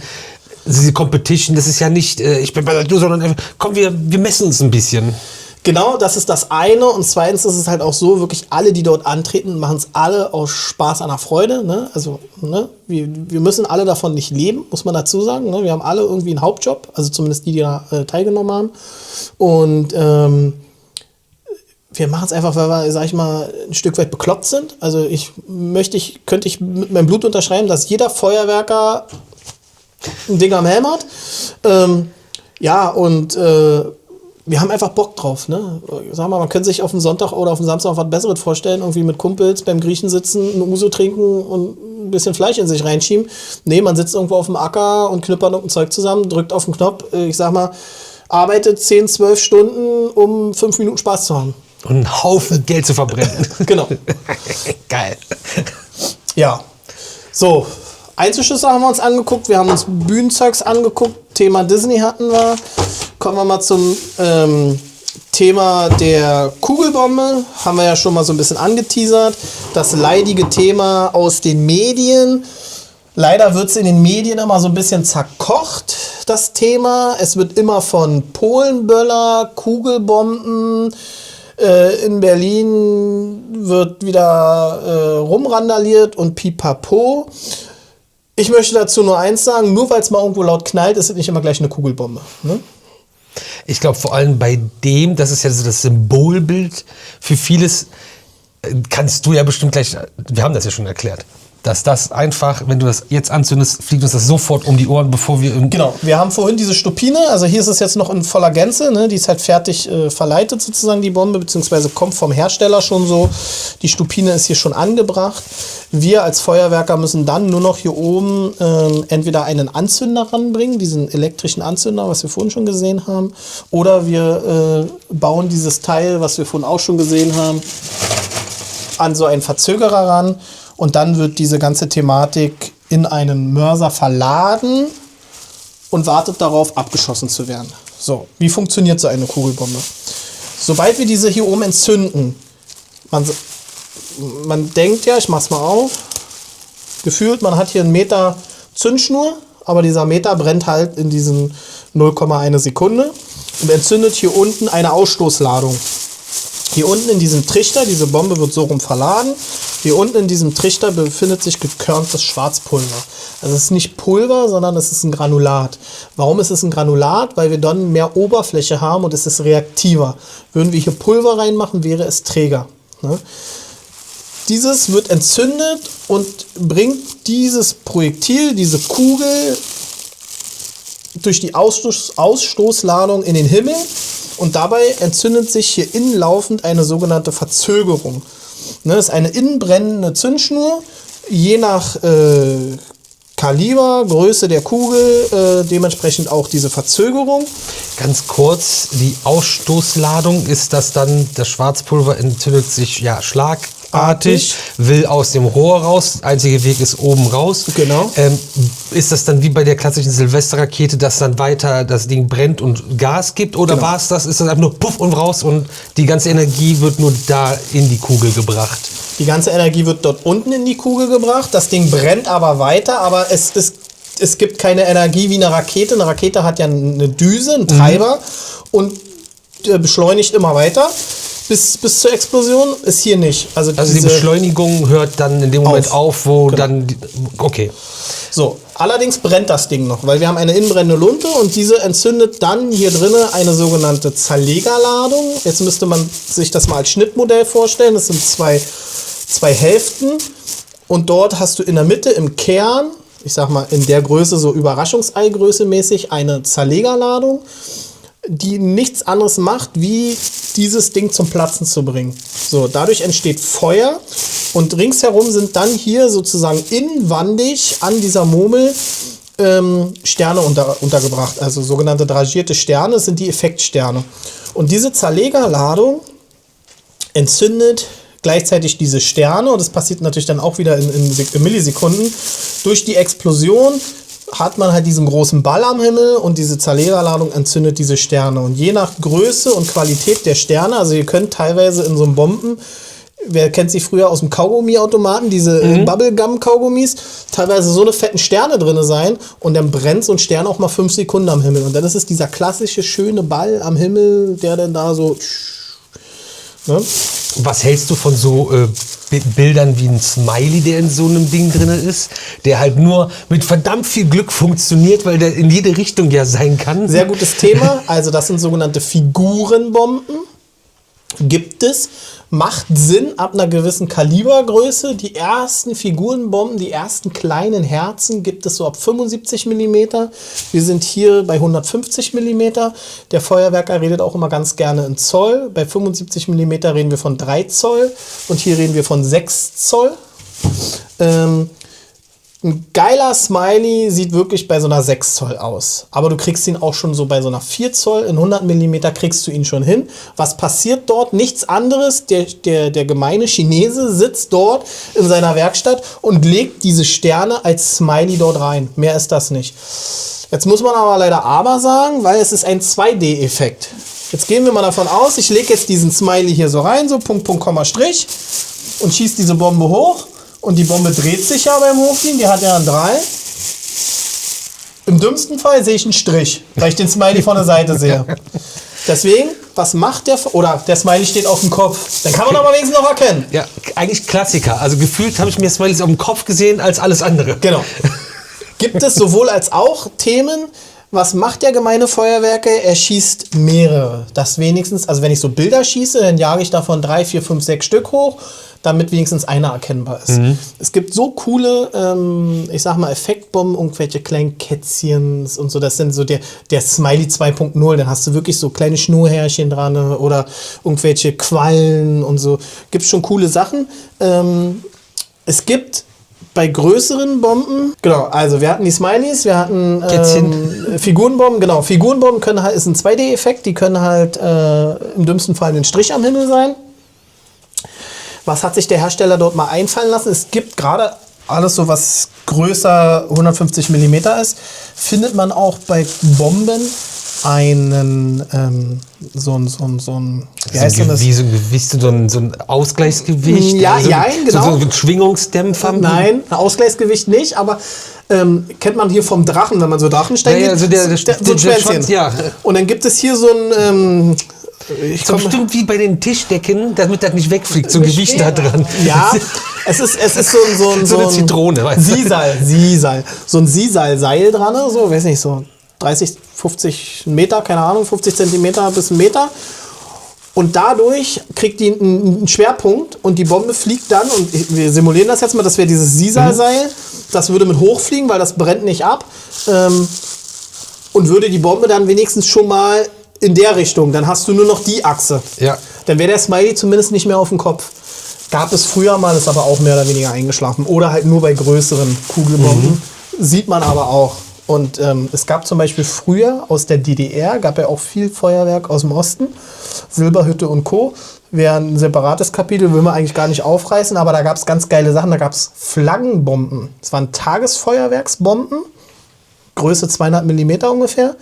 diese Competition, das ist ja nicht, ich bin besser als du, sondern einfach, komm, wir messen uns ein bisschen. Genau, das ist das eine. Und zweitens ist es halt auch so, wirklich alle, die dort antreten, machen es alle aus Spaß an der Freude. Ne? Also ne? Wir müssen alle davon nicht leben, muss man dazu sagen. Ne? Wir haben alle irgendwie einen Hauptjob, also zumindest die da teilgenommen haben. Und wir machen es einfach, weil wir, sag ich mal, ein Stück weit bekloppt sind. Also könnte ich mit meinem Blut unterschreiben, dass jeder Feuerwerker ein Ding am Helm hat. Wir haben einfach Bock drauf. Ne? Sag mal, man könnte sich auf den Sonntag oder auf den Samstag was Besseres vorstellen, irgendwie mit Kumpels beim Griechen sitzen, ein Uso trinken und ein bisschen Fleisch in sich reinschieben. Nee, man sitzt irgendwo auf dem Acker und knippert irgendein Zeug zusammen, drückt auf den Knopf, ich sag mal, arbeitet 10, 12 Stunden, um 5 Minuten Spaß zu haben. Und einen Haufen Geld zu verbrennen. Genau. Geil. Ja. So, Einzelschüsse haben wir uns angeguckt, wir haben uns Bühnenzeugs angeguckt, Thema Disney hatten wir. Kommen wir mal zum Thema der Kugelbombe. Haben wir ja schon mal so ein bisschen angeteasert. Das leidige Thema aus den Medien. Leider wird es in den Medien immer so ein bisschen zerkocht, das Thema. Es wird immer von Polenböller, Kugelbomben. In Berlin wird wieder rumrandaliert und pipapo. Ich möchte dazu nur eins sagen, nur weil es mal irgendwo laut knallt, ist es nicht immer gleich eine Kugelbombe. Ne? Ich glaube vor allem bei dem, das ist ja so das Symbolbild für vieles, kannst du ja bestimmt gleich, wir haben das ja schon erklärt, dass das einfach, wenn du das jetzt anzündest, fliegt uns das sofort um die Ohren, bevor wir irgendwie... Genau, wir haben vorhin diese Stupine, also hier ist es jetzt noch in voller Gänze, ne? Die ist halt fertig verleitet sozusagen, die Bombe, beziehungsweise kommt vom Hersteller schon so. Die Stupine ist hier schon angebracht. Wir als Feuerwerker müssen dann nur noch hier oben entweder einen Anzünder ranbringen, diesen elektrischen Anzünder, was wir vorhin schon gesehen haben, oder wir bauen dieses Teil, was wir vorhin auch schon gesehen haben, an so einen Verzögerer ran. Und dann wird diese ganze Thematik in einen Mörser verladen und wartet darauf, abgeschossen zu werden. So, wie funktioniert so eine Kugelbombe? Sobald wir diese hier oben entzünden, man denkt ja, ich mach's mal auf, gefühlt, man hat hier einen Meter Zündschnur, aber dieser Meter brennt halt in diesen 0,1 Sekunde und entzündet hier unten eine Ausstoßladung. Hier unten in diesem Trichter, diese Bombe wird so rum verladen, hier unten in diesem Trichter befindet sich gekörntes Schwarzpulver. Also es ist nicht Pulver, sondern es ist ein Granulat. Warum ist es ein Granulat? Weil wir dann mehr Oberfläche haben und es ist reaktiver. Würden wir hier Pulver reinmachen, wäre es träger. Ne? Dieses wird entzündet und bringt dieses Projektil, diese Kugel durch die Ausstoßladung in den Himmel. Und dabei entzündet sich hier innen laufend eine sogenannte Verzögerung. Ne, das ist eine innenbrennende Zündschnur, je nach Kaliber, Größe der Kugel, dementsprechend auch diese Verzögerung. Ganz kurz, die Ausstoßladung ist das dann, das Schwarzpulver entzündet sich ja schlagartig, will aus dem Rohr raus, einziger Weg ist oben raus. Genau. Ist das dann wie bei der klassischen Silvesterrakete, dass dann weiter das Ding brennt und Gas gibt? Oder Genau. war es das, ist das einfach nur puff und raus und die ganze Energie wird nur da in die Kugel gebracht? Die ganze Energie wird dort unten in die Kugel gebracht. Das Ding brennt aber weiter, aber es gibt keine Energie wie eine Rakete. Eine Rakete hat ja eine Düse, einen Treiber und beschleunigt immer weiter bis zur Explosion. Ist hier nicht. Also die diese- Beschleunigung hört dann in dem Moment auf, wo Genau. dann... Okay. So, allerdings brennt das Ding noch, weil wir haben eine innenbrennende Lunte und diese entzündet dann hier drinnen eine sogenannte Zerlegerladung. Jetzt müsste man sich das mal als Schnittmodell vorstellen. Das sind zwei Hälften und dort hast du in der Mitte im Kern, ich sag mal in der Größe, so Überraschungsei-Größe mäßig, eine Zerlegerladung, die nichts anderes macht, wie dieses Ding zum Platzen zu bringen. So, dadurch entsteht Feuer und ringsherum sind dann hier sozusagen inwandig an dieser Murmel Sterne untergebracht, also sogenannte dragierte Sterne, das sind die Effektsterne. Und diese Zerlegerladung entzündet gleichzeitig diese Sterne, und das passiert natürlich dann auch wieder in Millisekunden, durch die Explosion hat man halt diesen großen Ball am Himmel und diese Zerlegerladung entzündet diese Sterne. Und je nach Größe und Qualität der Sterne, also ihr könnt teilweise in so einem Bomben, wer kennt sie früher aus dem Kaugummi-Automaten, diese Bubblegum-Kaugummis, teilweise so eine fetten Sterne drin sein und dann brennt so ein Stern auch mal 5 Sekunden am Himmel. Und dann ist es dieser klassische schöne Ball am Himmel, der dann da so... Ne? Was hältst du von so Bildern wie ein Smiley, der in so einem Ding drin ist, der halt nur mit verdammt viel Glück funktioniert, weil der in jede Richtung ja sein kann? Sehr gutes Thema. Also das sind sogenannte Figurenbomben. Gibt es, macht Sinn ab einer gewissen Kalibergröße. Die ersten Figurenbomben, die ersten kleinen Herzen gibt es so ab 75 mm. Wir sind hier bei 150 mm. Der Feuerwerker redet auch immer ganz gerne in Zoll. Bei 75 mm reden wir von 3 Zoll und hier reden wir von 6 Zoll. Ein geiler Smiley sieht wirklich bei so einer 6 Zoll aus. Aber du kriegst ihn auch schon so bei so einer 4 Zoll. In 100 mm kriegst du ihn schon hin. Was passiert dort? Nichts anderes. Der gemeine Chinese sitzt dort in seiner Werkstatt und legt diese Sterne als Smiley dort rein. Mehr ist das nicht. Jetzt muss man aber leider aber sagen, weil es ist ein 2D-Effekt. Jetzt gehen wir mal davon aus, ich lege jetzt diesen Smiley hier so rein, so Punkt, Punkt, Komma, Strich und schieße diese Bombe hoch. Und die Bombe dreht sich ja beim Hochfliegen, die hat ja einen 3. Im dümmsten Fall sehe ich einen Strich, weil ich den Smiley von der Seite sehe. Deswegen, was macht der? Oder der Smiley steht auf dem Kopf. Dann kann man aber wenigstens noch erkennen. Ja, eigentlich Klassiker. Also gefühlt habe ich mir Smileys auf dem Kopf gesehen als alles andere. Genau. Gibt es sowohl als auch Themen, was macht der gemeine Feuerwerker? Er schießt mehrere. Das wenigstens, also wenn ich so Bilder schieße, dann jage ich davon 3, 4, 5, 6 Stück hoch, damit wenigstens einer erkennbar ist. Es gibt so coole, ich sag mal, Effektbomben, irgendwelche kleinen Kätzchen und so. Das sind so der Smiley 2.0. Dann hast du wirklich so kleine Schnurrhärchen dran oder irgendwelche Quallen und so. Gibt schon coole Sachen. Es gibt bei größeren Bomben, genau, also wir hatten die Smileys, wir hatten Figurenbomben, genau. Figurenbomben können halt, ist ein 2D-Effekt, die können halt im dümmsten Fall ein Strich am Himmel sein. Was hat sich der Hersteller dort mal einfallen lassen? Es gibt gerade alles so, was größer 150 mm ist, findet man auch bei Bomben einen so ein wie heißt das? So ein Ausgleichsgewicht? Ja, also ja, genau. So ein Schwingungsdämpfer? Nein, ein Ausgleichsgewicht nicht, aber kennt man hier vom Drachen, wenn man so Drachenstein ja, also so ein Schwänzchen. Ja. Und dann gibt es hier so ein so bestimmt wie bei den Tischdecken, damit das nicht wegfliegt, so ein Gewicht da dran. Ja, es ist so eine Zitrone, weißt du? Sisal. So ein Sisal-Seil dran, so, weiß nicht, so 30, 50 Meter, keine Ahnung, 50 Zentimeter bis 1 Meter. Und dadurch kriegt die einen Schwerpunkt und die Bombe fliegt dann, und wir simulieren das jetzt mal, das wäre dieses Sisal-Seil, das würde mit hochfliegen, weil das brennt nicht ab. Und würde die Bombe dann wenigstens schon mal in der Richtung, dann hast du nur noch die Achse. Ja. Dann wäre der Smiley zumindest nicht mehr auf dem Kopf. Gab es früher mal, ist aber auch mehr oder weniger eingeschlafen. Oder halt nur bei größeren Kugelbomben. Sieht man aber auch. Und es gab zum Beispiel früher aus der DDR, gab ja auch viel Feuerwerk aus dem Osten. Silberhütte und Co. Wäre ein separates Kapitel, will man eigentlich gar nicht aufreißen. Aber da gab es ganz geile Sachen. Da gab es Flaggenbomben. Das waren Tagesfeuerwerksbomben. Größe 200 mm ungefähr.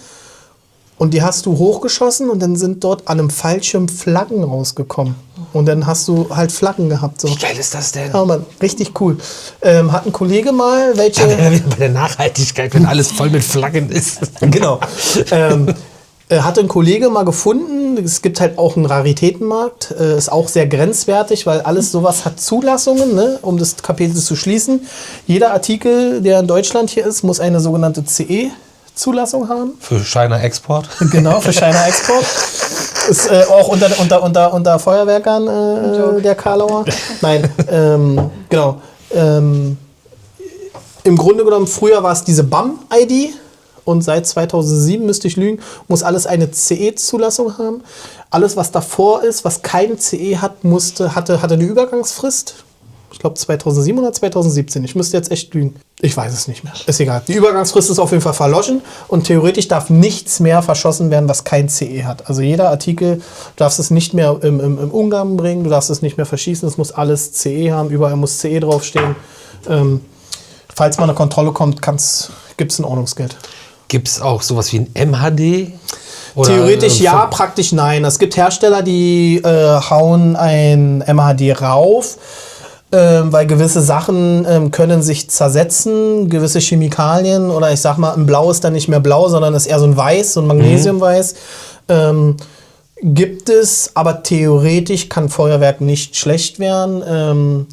Und die hast du hochgeschossen und dann sind dort an einem Fallschirm Flaggen rausgekommen. Und dann hast du halt Flaggen gehabt. So. Wie geil ist das denn? Ja, Mann, richtig cool. Hat ein Kollege mal welche... Da wären wir wieder bei der Nachhaltigkeit, wenn alles voll mit Flaggen ist. Genau. Hatte ein Kollege mal gefunden, es gibt halt auch einen Raritätenmarkt, ist auch sehr grenzwertig, weil alles sowas hat Zulassungen, ne, um das Kapitel zu schließen. Jeder Artikel, der in Deutschland hier ist, muss eine sogenannte CE-Zulassung haben. Für China Export? Genau, für China Export. Ist auch unter Feuerwerkern der Karlauer. Nein, genau. Im Grunde genommen, früher war es diese BAM-ID. Und seit 2007, müsste ich lügen, muss alles eine CE-Zulassung haben. Alles, was davor ist, was keine CE hat, hatte eine Übergangsfrist. Ich glaube 2007 oder 2017. Ich müsste jetzt echt lügen. Ich weiß es nicht mehr. Ist egal. Die Übergangsfrist ist auf jeden Fall verloschen und theoretisch darf nichts mehr verschossen werden, was kein CE hat. Also jeder Artikel, du darfst es nicht mehr im Umgang bringen, du darfst es nicht mehr verschießen, es muss alles CE haben, überall muss CE draufstehen. Falls mal eine Kontrolle kommt, gibt es ein Ordnungsgeld. Gibt es auch sowas wie ein MHD? Oder Theoretisch ja, praktisch nein. Es gibt Hersteller, die hauen ein MHD rauf, weil gewisse Sachen können sich zersetzen, gewisse Chemikalien oder ich sag mal, ein Blau ist dann nicht mehr blau, sondern ist eher so ein Weiß, so ein Magnesiumweiß. Gibt es, aber theoretisch kann Feuerwerk nicht schlecht werden.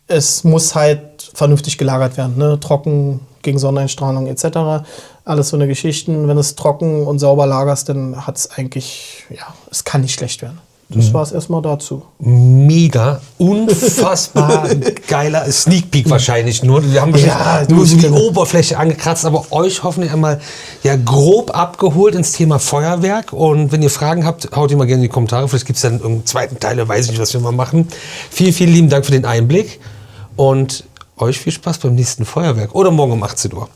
Es muss halt vernünftig gelagert werden, ne? Trocken, gegen Sonneneinstrahlung etc. Alles so eine Geschichten. Wenn es trocken und sauber lagerst, dann hat es eigentlich, ja, es kann nicht schlecht werden. Das war es erstmal dazu. Mega, unfassbar geiler Sneak Peek wahrscheinlich nur. Wir haben wahrscheinlich nur so die Oberfläche angekratzt, aber euch hoffentlich einmal ja grob abgeholt ins Thema Feuerwerk. Und wenn ihr Fragen habt, haut die mal gerne in die Kommentare. Vielleicht gibt es dann irgendeinen zweiten Teil, weiß ich nicht, was wir mal machen. Vielen, vielen lieben Dank für den Einblick und euch viel Spaß beim nächsten Feuerwerk oder morgen um 18 Uhr.